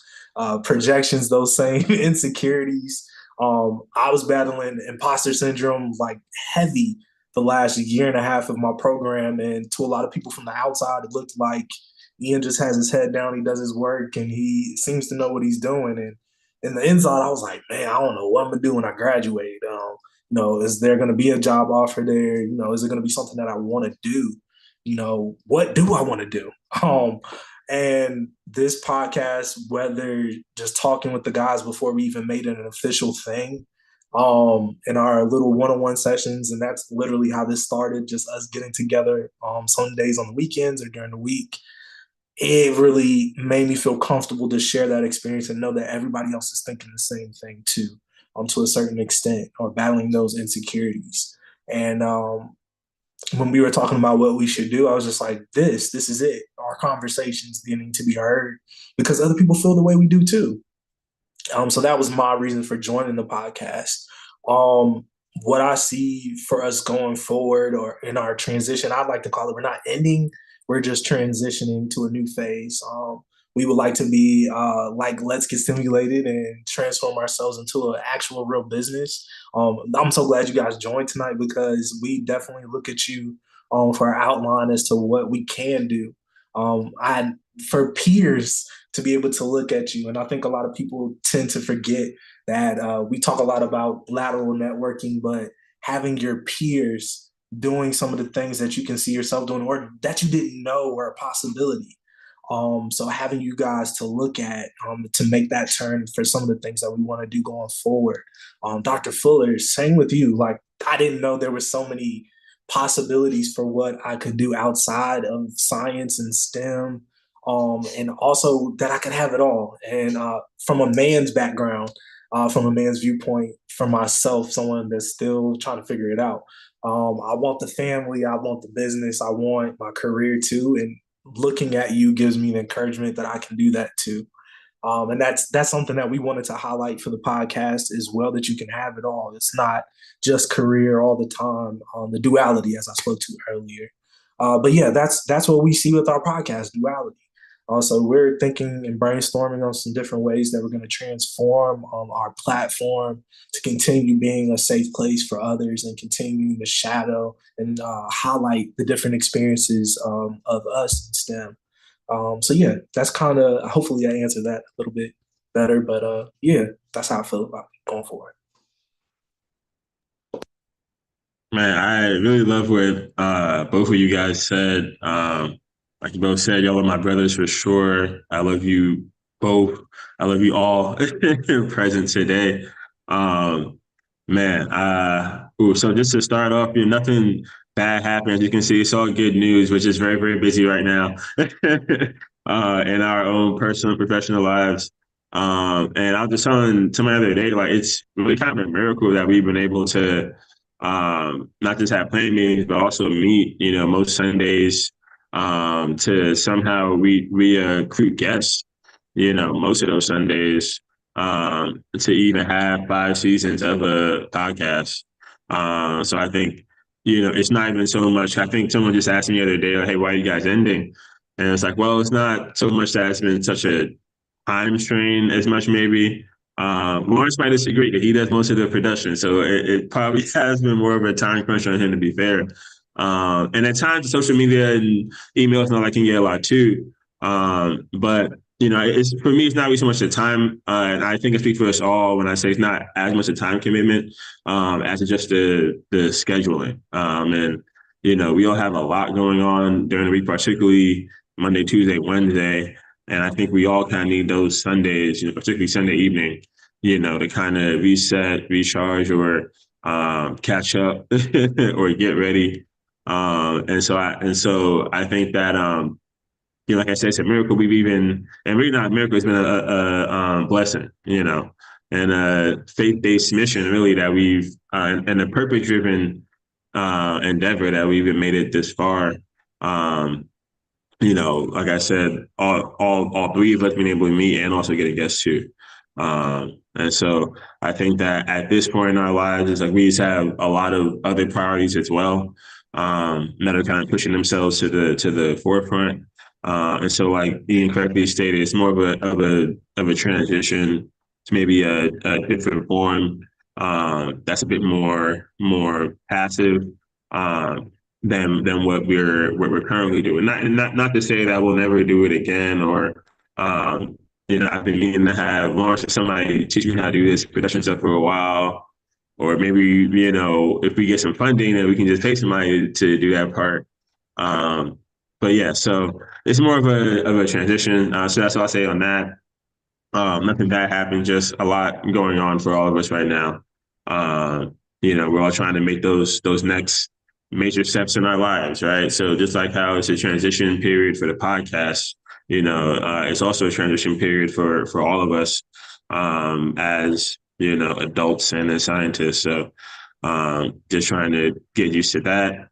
projections, those same insecurities. I was battling imposter syndrome like heavy the last year and a half of my program, and to a lot of people from the outside, it looked like Ian just has his head down, he does his work, and he seems to know what he's doing. And in the inside, I was like, man, I don't know what I'm gonna do when I graduate. Is there gonna be a job offer there? Is it gonna be something that I want to do? What do I want to do? And this podcast, whether just talking with the guys before we even made it an official thing, in our little one-on-one sessions, and that's literally how this started, just us getting together some days on the weekends or during the week. It really made me feel comfortable to share that experience and know that everybody else is thinking the same thing too, to a certain extent, or battling those insecurities. And when we were talking about what we should do, I was just like, this is it. Our conversations beginning to be heard because other people feel the way we do too. So that was my reason for joining the podcast. What I see for us going forward, or in our transition, I'd like to call it, we're not ending, we're just transitioning to a new phase. We would like to be like Let's Get Stimulated and transform ourselves into an actual real business. I'm so glad you guys joined tonight because we definitely look at you for our outline as to what we can do. For peers to be able to look at you, and I think a lot of people tend to forget that we talk a lot about lateral networking, but having your peers doing some of the things that you can see yourself doing or that you didn't know were a possibility. So having you guys to look at to make that turn for some of the things that we want to do going forward. Dr. Fuller, same with you. Like, I didn't know there were so many possibilities for what I could do outside of science and STEM, and also that I could have it all. And from a man's background, from a man's viewpoint, for myself, someone that's still trying to figure it out. I want the family, I want the business, I want my career too. And looking at you gives me the encouragement that I can do that too. And that's something that we wanted to highlight for the podcast as well, that you can have it all. It's not just career all the time, the duality, as I spoke to earlier. But yeah, that's what we see with our podcast, duality. So we're thinking and brainstorming on some different ways that we're going to transform our platform to continue being a safe place for others and continue to shadow and highlight the different experiences of us in STEM. So yeah, that's kind of, hopefully I answered that a little bit better, but yeah, that's how I feel about it going forward. Man, I really love what both of you guys said. Like you both said, y'all are my brothers for sure. I love you both. I love you all present today. So just to start off, nothing bad happened. As you can see, it's all good news, which is very, very busy right now in our own personal and professional lives. And I was just telling somebody the other day, like, it's really kind of a miracle that we've been able to not just have planning meetings, but also meet, most Sundays, to somehow recruit guests, most of those Sundays, to even have 5 seasons of a podcast. So I think, it's not even so much. I think someone just asked me the other day, like, hey, why are you guys ending? And it's like, well, it's not so much that it's been such a time strain as much maybe Lawrence might disagree that he does most of the production, so it probably has been more of a time crunch on him, to be fair. And at times, social media and emails and all that can get a lot too. But it's for me, it's not really so much the time, and I think I speak for us all when I say it's not as much a time commitment as it's just the scheduling. And we all have a lot going on during the week, particularly Monday, Tuesday, Wednesday. And I think we all kind of need those Sundays, particularly Sunday evening, to kind of reset, recharge, or catch up or get ready. And so I think that like I said, it's a miracle we've even, and really not a miracle, it's been a blessing, and a faith-based mission really that we've and a purpose-driven endeavor that we've even made it this far. Like I said, all three of us being able to meet and also get a guest too. And so I think that at this point in our lives, it's like we just have a lot of other priorities as well that are kind of pushing themselves to the forefront. And so, like Ian correctly stated, it's more of a transition to maybe a different form that's a bit more passive. Than what we're currently doing. Not to say that we'll never do it again, or I've been meaning to have Lawrence or somebody teach me how to do this production stuff for a while, or maybe if we get some funding, then we can just pay somebody to do that part. But yeah, so it's more of a transition. So that's all I'll say on that. Nothing bad happened, just a lot going on for all of us right now. We're all trying to make those next major steps in our lives, right? So just like how it's a transition period for the podcast, it's also a transition period for all of us as adults and as scientists. So just trying to get used to that.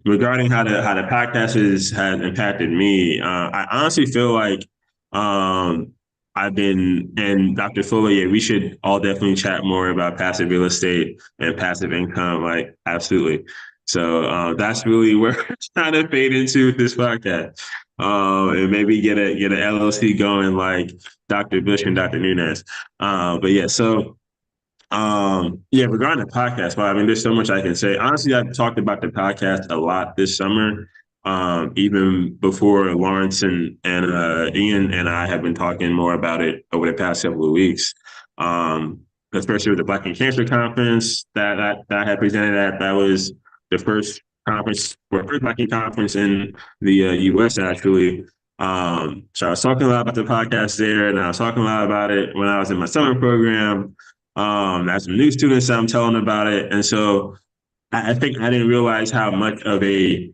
Regarding how the podcast has impacted me, I honestly feel like I've been, and Dr. Fuller, yeah, we should all definitely chat more about passive real estate and passive income. Like, absolutely. So that's really where we're trying to fade into with this podcast, and maybe get an LLC going like Dr. Bush and Dr. Nunez. But yeah, so regarding the podcast, well, I mean, there's so much I can say. Honestly, I've talked about the podcast a lot this summer. Even before Lawrence and Ian and I have been talking more about it over the past several of weeks, especially with the Black and Cancer Conference that I had presented at. That was the first conference, first Black and conference in the U.S. actually. So I was talking a lot about the podcast there, and I was talking a lot about it when I was in my summer program. I had some new students that I'm telling about it, and so I think I didn't realize how much of a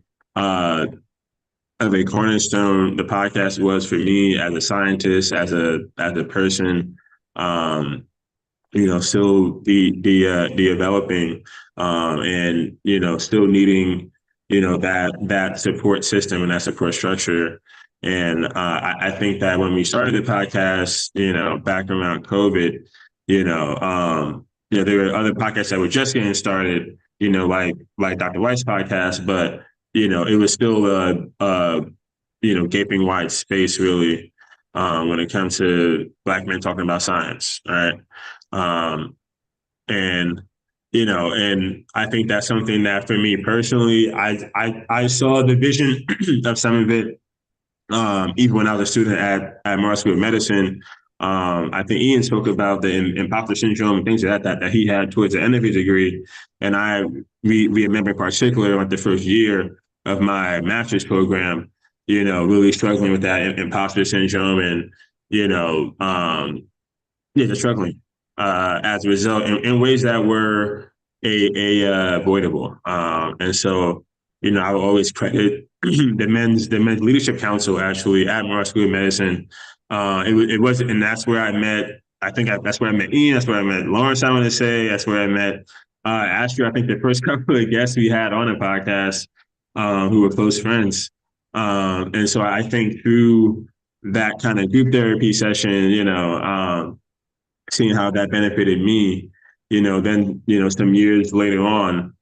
cornerstone the podcast was for me as a scientist, as a person, still developing, and still needing that support system and that support structure. And I think that when we started the podcast, back around COVID, there were other podcasts that were just getting started, like Dr. White's podcast, but it was still a gaping wide space really when it comes to Black men talking about science, right? And I think that's something that for me personally, I saw the vision of some of it even when I was a student at Morehouse School of Medicine. I think Ian spoke about the imposter syndrome and things like that he had towards the end of his degree. And I remember in particular, like the first year of my master's program, really struggling with that imposter syndrome and, just struggling as a result in ways that were avoidable. And so, I would always credit the men's leadership council actually at Morehouse School of Medicine. It was, and that's where I met. That's where I met Ian. That's where I met Lawrence. I want to say that's where I met Astrid. I think the first couple of guests we had on the podcast who were close friends. And so I think through that kind of group therapy session, seeing how that benefited me, then some years later on,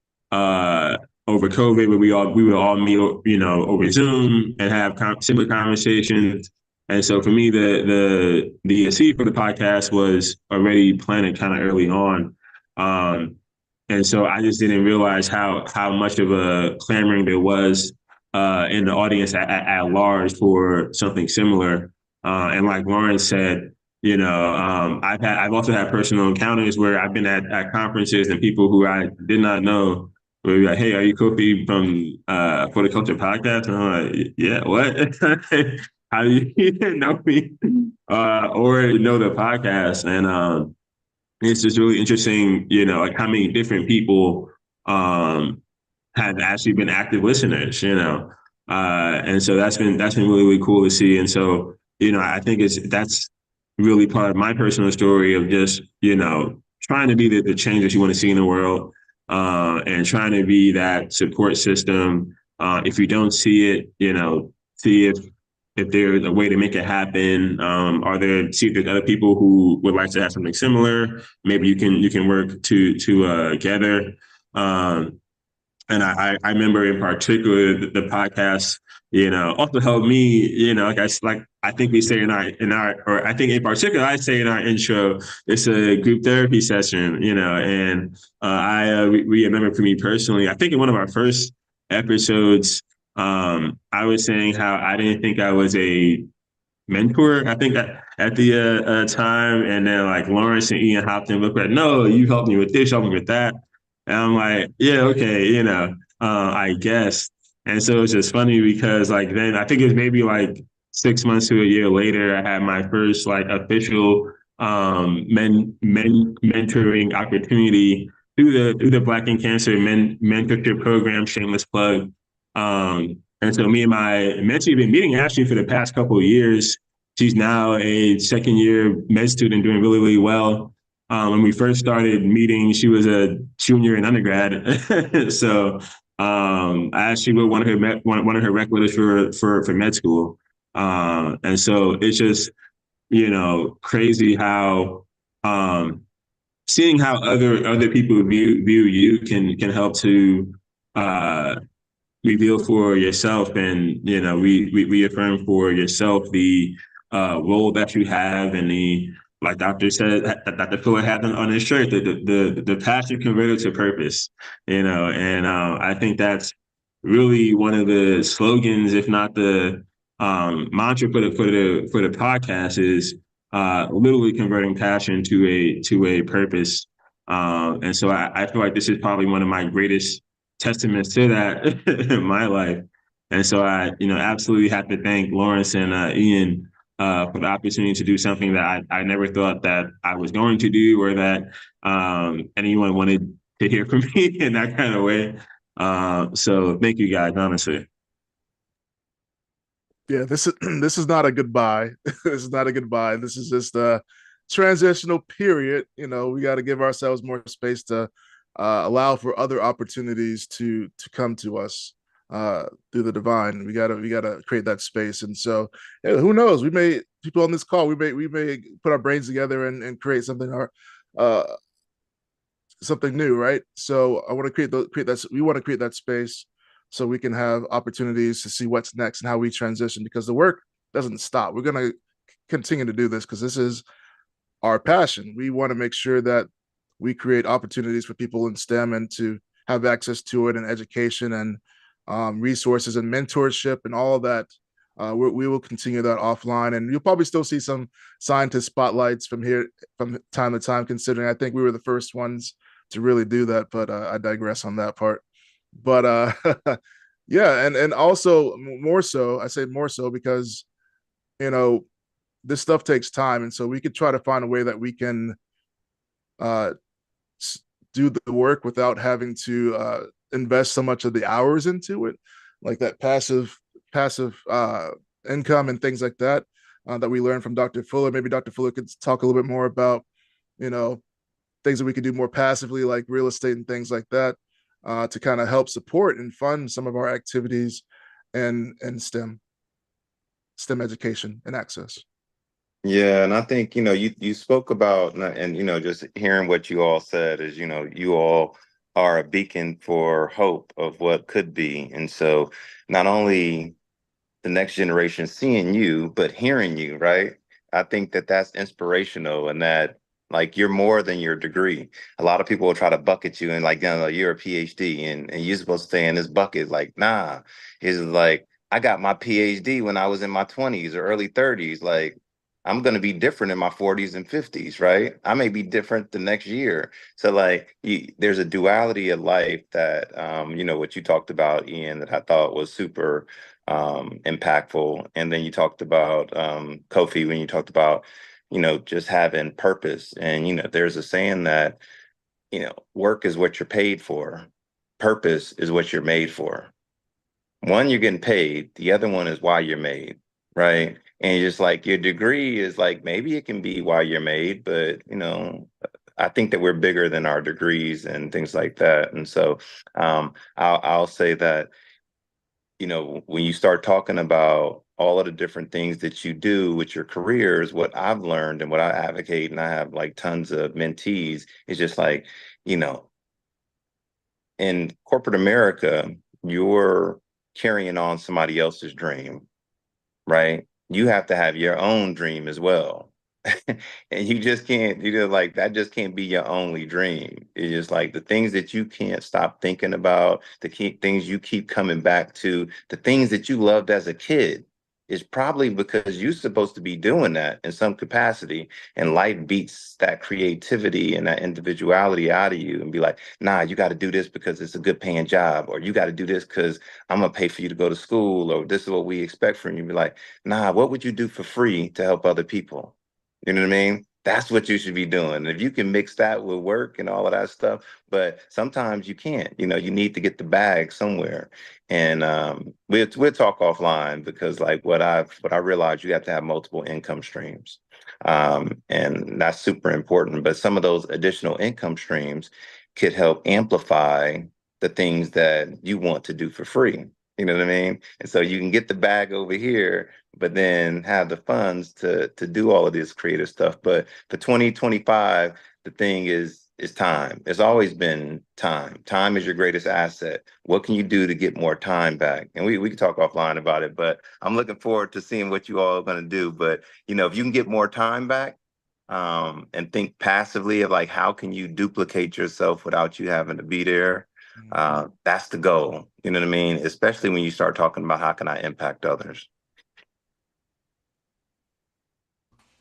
over COVID, where we would all meet, over Zoom and have similar conversations. And so for me, the seed for the podcast was already planted kind of early on. And so I just didn't realize how much of a clamoring there was in the audience at large for something similar. And like Lauren said, I've also had personal encounters where I've been at conferences and people who I did not know were like, "Hey, are you Kofi from For the Culture podcast?" And I'm like, "Yeah, what?" How do you know me or know the podcast? And it's just really interesting, like how many different people have actually been active listeners. And so that's been really, really cool to see. And so, I think that's really part of my personal story of just, trying to be the change that you want to see in the world, and trying to be that support system. If you don't see it, see if there's a way to make it happen. See if there's other people who would like to have something similar. Maybe you can work together. And I remember in particular the podcast, also helped me, like I think we say in our, or I think in particular I say in our intro, it's a group therapy session, and we remember for me personally, I think in one of our first episodes, I was saying how I didn't think I was a mentor, I think at the time, and then like Lawrence and Ian hopped in, looked like, no, you helped me with this, helped me with that. And I'm like, yeah, okay, I guess. And so it's just funny because like then I think it was maybe like 6 months to a year later, I had my first like official mentoring opportunity through the Black in Cancer mentorship program, shameless plug. And so me and my mentee have been meeting actually for the past couple of years. She's now a second year med student doing really, really well. When we first started meeting, she was a junior in undergrad. So I actually wrote one of her rec letters for med school. And so it's just, crazy how seeing how other people view you can help to reveal for yourself and reaffirm for yourself the role that you have and the, like Dr. Fuller had on his shirt, the passion converted to purpose, and I think that's really one of the slogans, if not the mantra for the podcast is literally converting passion to a purpose. And so I feel like this is probably one of my greatest testaments to that in my life. And so I, absolutely have to thank Lawrence and Ian for the opportunity to do something that I never thought that I was going to do or that anyone wanted to hear from me in that kind of way. So thank you guys, honestly. Yeah, this is not a goodbye. This is not a goodbye. This is just a transitional period. We got to give ourselves more space to allow for other opportunities to come to us through the divine. We gotta create that space. And so, yeah, who knows? We may people on this call. We may put our brains together and create something something new, right? So I want to create that. We want to create that space so we can have opportunities to see what's next and how we transition, because the work doesn't stop. We're going to continue to do this because this is our passion. We want to make sure that we create opportunities for people in STEM and to have access to it, and education and resources and mentorship and all of that. We will continue that offline, and you'll probably still see some scientist spotlights from time to time, considering I think we were the first ones to really do that, but I digress on that part. But yeah, and also more so, I say more so because this stuff takes time, and so we could try to find a way that we can do the work without having to invest so much of the hours into it, like that passive income and things like that that we learned from Dr. Fuller. Maybe Dr. Fuller could talk a little bit more about things that we could do more passively, like real estate and things like that, to kind of help support and fund some of our activities and STEM education and access. Yeah, and I think you spoke about, and just hearing what you all said is you all are a beacon for hope of what could be. And so not only the next generation seeing you, but hearing you, right? I think that that's inspirational and that like you're more than your degree. A lot of people will try to bucket you and like, you're a PhD and you're supposed to stay in this bucket. Like, nah, it's like, I got my PhD when I was in my 20s or early 30s. Like, I'm going to be different in my 40s and 50s, right? I may be different the next year. So like there's a duality of life that, what you talked about, Ian, that I thought was super impactful. And then you talked about Kofi when you talked about, just having purpose. And, there's a saying that, work is what you're paid for. Purpose is what you're made for. One, you're getting paid. The other one is why you're made, right? And just like your degree is like, maybe it can be why you're made, but, I think that we're bigger than our degrees and things like that. And so I'll say that, when you start talking about all of the different things that you do with your careers, what I've learned and what I advocate, and I have like tons of mentees, is just like, in corporate America, you're carrying on somebody else's dream, right? You have to have your own dream as well. And you just can't, like that just can't be your only dream. It's just like the things that you can't stop thinking about, the key things you keep coming back to, the things that you loved as a kid is probably because you're supposed to be doing that in some capacity. And life beats that creativity and that individuality out of you and be like, nah, you got to do this because it's a good paying job, or you got to do this because I'm going to pay for you to go to school, or this is what we expect from you. Be like, nah, what would you do for free to help other people? You know what I mean? That's what you should be doing. If you can mix that with work and all of that stuff, but sometimes you can't. You need to get the bag somewhere. And we'll talk offline because like what I realized, you have to have multiple income streams, and that's super important. But some of those additional income streams could help amplify the things that you want to do for free. You know what I mean? And so you can get the bag over here, but then have the funds to do all of this creative stuff. But for 2025, the thing is time. It's always been time. Time is your greatest asset. What can you do to get more time back? And we can talk offline about it, but I'm looking forward to seeing what you all are going to do. But, if you can get more time back, and think passively of like, how can you duplicate yourself without you having to be there? That's the goal. You know what I mean? Especially when you start talking about how can I impact others?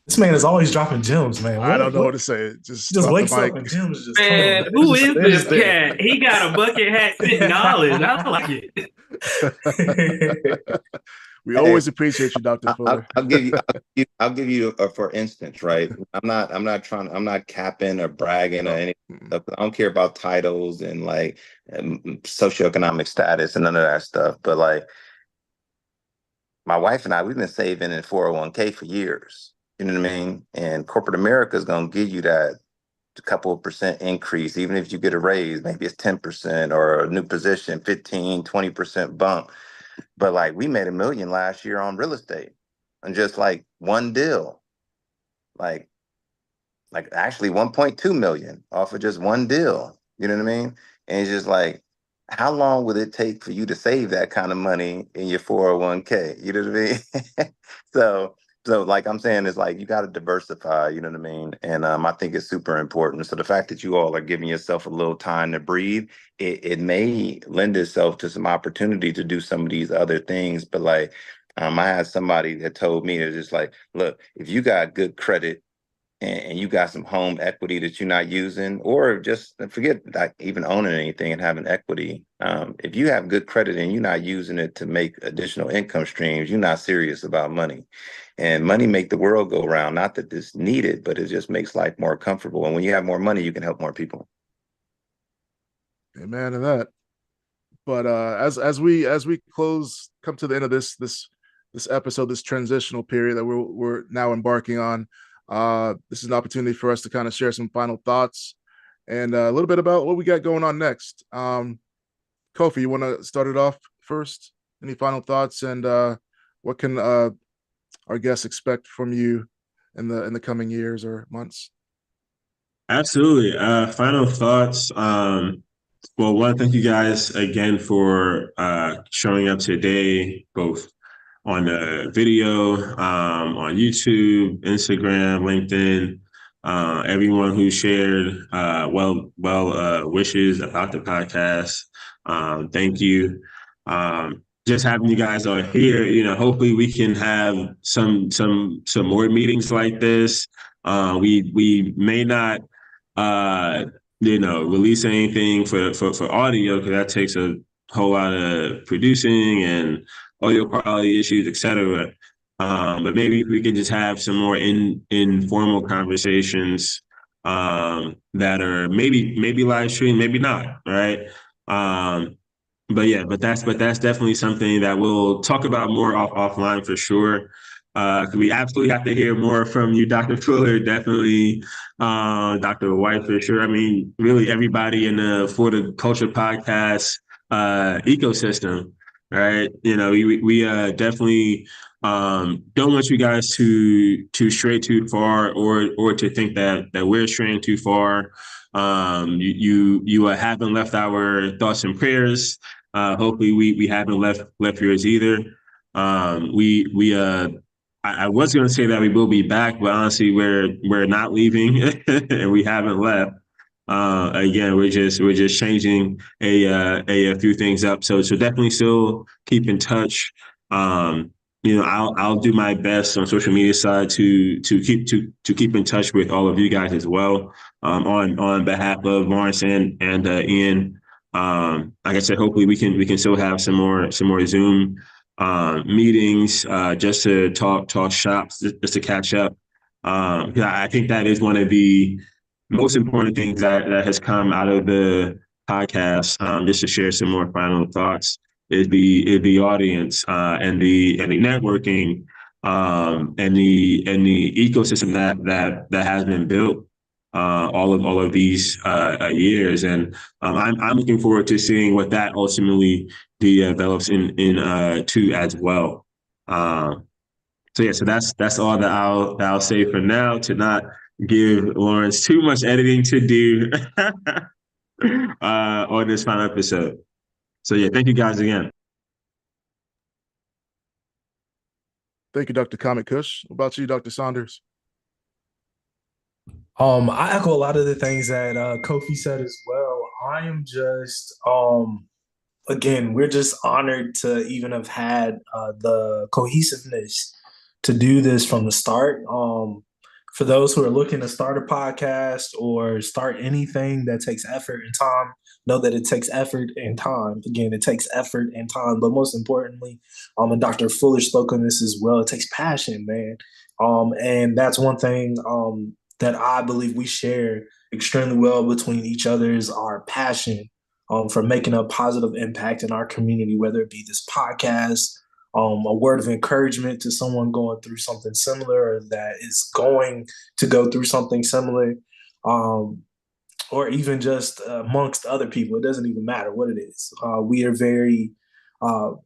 This man is always dropping gems, man. I don't know what to say. Just drop wakes the up mic. and gems just Man, come. who Just- is they're this just there. cat? He got a bucket hat spit knowledge. I like it. We always appreciate you, Dr. Fuller. I'll give you a for instance, right? I'm not capping or bragging or anything. I don't care about titles and like socioeconomic status and none of that stuff. But like my wife and I, we've been saving in 401k for years. You know what I mean? And corporate America is going to give you that couple of percent increase, even if you get a raise, maybe it's 10% or a new position, 15, 20% bump. But like we made $1 million last year on real estate and just like one deal, like actually 1.2 million off of just one deal. You know what I mean? And it's just like, how long would it take for you to save that kind of money in your 401k? You know what I mean? So like I'm saying, it's like you got to diversify, you know what I mean? And I think it's super important. So the fact that you all are giving yourself a little time to breathe, it may lend itself to some opportunity to do some of these other things. But like I had somebody that told me, it's just like, look, if you got good credit and you got some home equity that you're not using, or just forget like even owning anything and having equity. If you have good credit and you're not using it to make additional income streams, you're not serious about money. And money make the world go round. Not that it's needed, but it just makes life more comfortable. And when you have more money, you can help more people. Amen to that. But as we come to the end of this episode, this transitional period that we're now embarking on, this is an opportunity for us to kind of share some final thoughts and a little bit about what we got going on next. Kofi, you want to start it off first? Any final thoughts, and what can our guests expect from you in the coming years or months? Absolutely. Final thoughts. Well, one, thank you guys again for showing up today, both the video, on YouTube, Instagram, LinkedIn. Everyone who shared wishes about the podcast. Thank you. Just having you guys on here, hopefully we can have some more meetings like this. We may not release anything for audio, because that takes a whole lot of producing and audio quality issues, etc. But maybe we could just have some more informal conversations that are maybe live stream, maybe not, right? But that's definitely something that we'll talk about more offline for sure. We absolutely have to hear more from you, Dr. Fuller. Definitely, Dr. White for sure. I mean, really everybody in the For the Culture podcast ecosystem, right? We definitely don't want you guys to stray too far, or to think that we're straying too far. You haven't left our thoughts and prayers. Hopefully we haven't left yours either. I was going to say that we will be back, but honestly, we're not leaving, and we haven't left. Again, we're just changing a few things up. So definitely still keep in touch. I'll do my best on social media side to keep in touch with all of you guys as well. On behalf of Lawrence and Ian. Like I said, hopefully we can still have some more Zoom meetings, just to talk shops, just to catch up. I think that is one of the most important things that has come out of the podcast. Just to share some more final thoughts, is the audience, and the networking, and the ecosystem that has been built all of these years, and I'm looking forward to seeing what that ultimately develops in two as well. So that's all that I'll say for now, to not give Lawrence too much editing to do on this final episode. So yeah, thank you guys again. Thank you, Dr. Comic Kush. What about you, Dr. Saunders? I echo a lot of the things that Kofi said as well. I am just, again, we're just honored to even have had the cohesiveness to do this from the start. For those who are looking to start a podcast or start anything that takes effort and time, know that it takes effort and time. Again, it takes effort and time, but most importantly, and Dr. Fuller spoke on this as well, it takes passion, man. And that's one thing that I believe we share extremely well between each other, is our passion for making a positive impact in our community, whether it be this podcast, a word of encouragement to someone going through something similar, or that is going to go through something similar, or even just amongst other people. It doesn't even matter what it is. We are very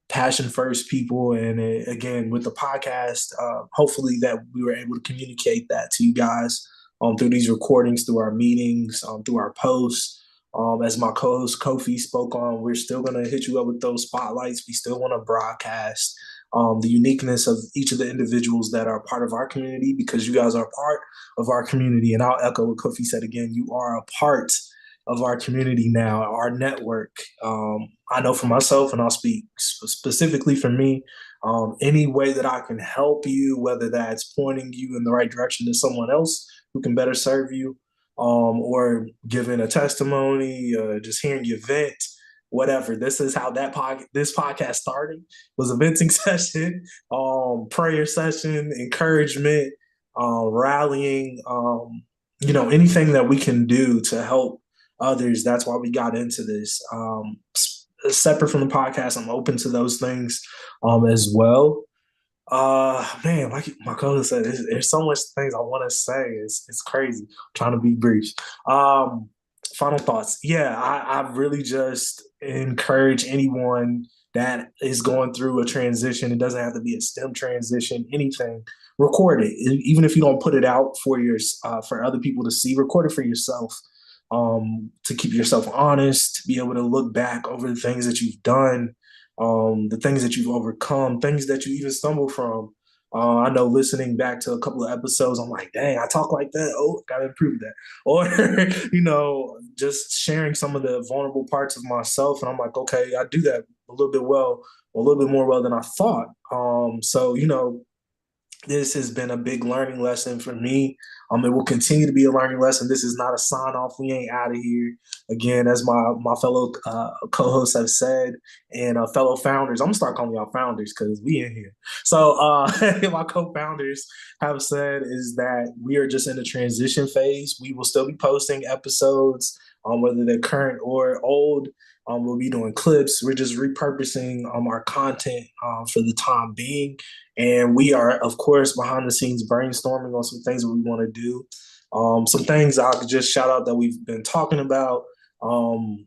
passion first people. And again, with the podcast, hopefully that we were able to communicate that to you guys through these recordings, through our meetings, through our posts. As my co-host Kofi spoke on, we're still going to hit you up with those spotlights. We still want to broadcast the uniqueness of each of the individuals that are part of our community, because you guys are part of our community. And I'll echo what Kofi said again, you are a part of our community now, our network. I know for myself, and I'll speak specifically for me, any way that I can help you, whether that's pointing you in the right direction to someone else who can better serve you, or giving a testimony, just hearing you vent, whatever. This is how this podcast started. It was a venting session, prayer session, encouragement, rallying, anything that we can do to help others. That's why we got into this. Separate from the podcast, I'm open to those things as well. Man, like my co-host said, there's so much things I want to say. It's crazy. I'm trying to be brief. Final thoughts. Yeah, I really just encourage anyone that is going through a transition. It doesn't have to be a STEM transition, anything. Record it. Even if you don't put it out for other people to see, record it for yourself. To keep yourself honest, to be able to look back over the things that you've done, the things that you've overcome, things that you even stumble from. I know listening back to a couple of episodes, I'm like, dang, I talk like that. Oh, gotta improve that. Or, just sharing some of the vulnerable parts of myself. And I'm like, okay, I do that a little bit well, a little bit more well than I thought. So, this has been a big learning lesson for me. It will continue to be a learning lesson. This is not a sign off. We ain't out of here. Again, as my fellow co-hosts have said, and fellow founders, I'm gonna start calling y'all founders because we in here. So my co-founders have said is that we are just in the transition phase. We will still be posting episodes, whether they're current or old. We'll be doing clips. We're just repurposing our content for the time being. And we are, of course, behind the scenes brainstorming on some things that we want to do. Some things I could just shout out that we've been talking about.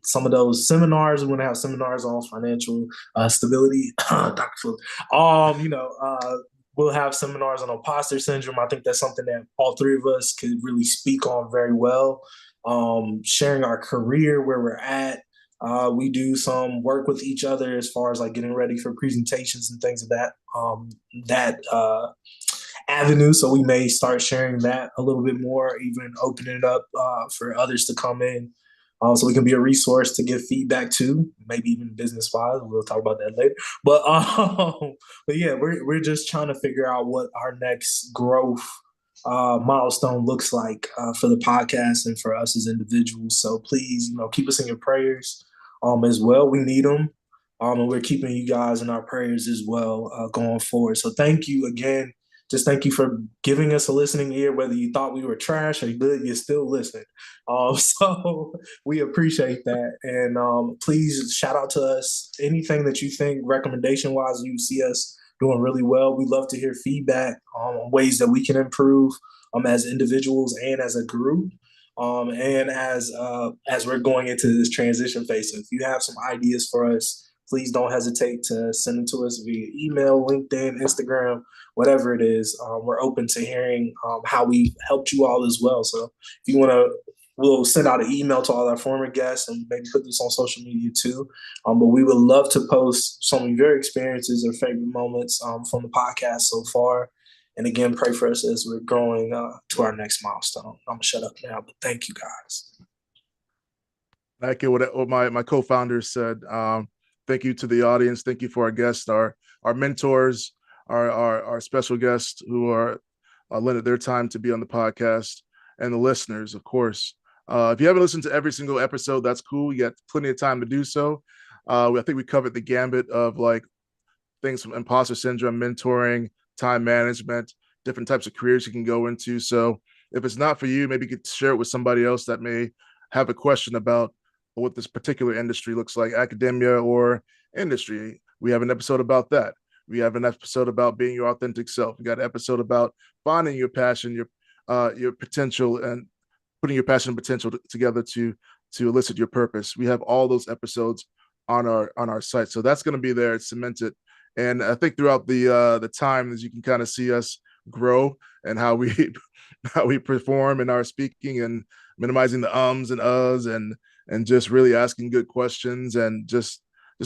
Some of those seminars, we're going to have seminars on financial stability. Dr. Fuller. We'll have seminars on imposter syndrome. I think that's something that all three of us could really speak on very well. Sharing our career, where we're at. We do some work with each other as far as like getting ready for presentations and things of that avenue. So we may start sharing that a little bit more, even opening it up for others to come in. So we can be a resource to give feedback to, maybe even business wise. We'll talk about that later. But yeah, we're just trying to figure out what our next growth milestone looks like for the podcast and for us as individuals. So please, keep us in your prayers as well. We need them. And we're keeping you guys in our prayers as well going forward. So thank you again. Just thank you for giving us a listening ear, whether you thought we were trash or good, you still listen. So we appreciate that. And please shout out to us. Anything that you think recommendation-wise, you see us doing really well. We love to hear feedback on ways that we can improve as individuals and as a group. And as we're going into this transition phase. So if you have some ideas for us, please don't hesitate to send them to us via email, LinkedIn, Instagram, whatever it is. We're open to hearing how we helped you all as well. So if you want to, we'll send out an email to all our former guests and maybe put this on social media too. But we would love to post some of your experiences or favorite moments from the podcast so far. And again, pray for us as we're growing to our next milestone. I'm going to shut up now, but thank you guys. Thank you. What my co-founders said. Thank you to the audience. Thank you for our guests, our mentors, our special guests who are lended their time to be on the podcast, and the listeners, of course. If you haven't listened to every single episode, that's cool. You got plenty of time to do so. I think we covered the gambit of like things from imposter syndrome, mentoring, time management, different types of careers you can go into. So if it's not for you, maybe you could share it with somebody else that may have a question about what this particular industry looks like, academia or industry. We have an episode about that. We have an episode about being your authentic self. We got an episode about finding your passion, your potential, and putting your passion and potential together to elicit your purpose. We have all those episodes on our site. So that's going to be there. It's cemented. And I think throughout the time, as you can kind of see us grow and how we perform in our speaking and minimizing the ums and uhs and just really asking good questions and just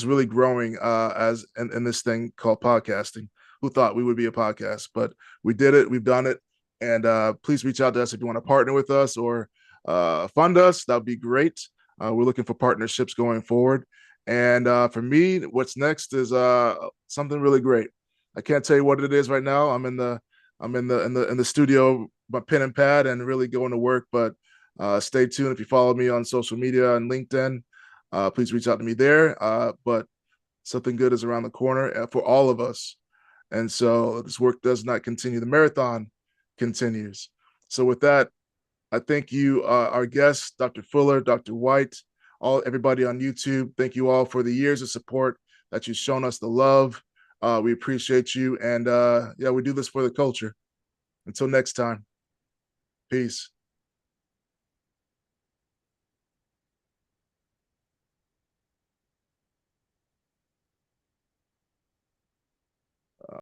really growing as in this thing called podcasting. Who thought we would be a podcast? But we did it. We've done it. And please reach out to us if you want to partner with us or fund us. That would be great. We're looking for partnerships going forward. And for me, what's next is something really great. I can't tell you what it is right now. I'm in the studio, my pen and pad, and really going to work. But stay tuned. If you follow me on social media and LinkedIn, please reach out to me there. But something good is around the corner for all of us. And so this work does not continue. The marathon continues. So with that, I thank you, our guests, Dr. Fuller, Dr. White, everybody on YouTube. Thank you all for the years of support that you've shown us, the love. We appreciate you. And we do this for the culture. Until next time, peace.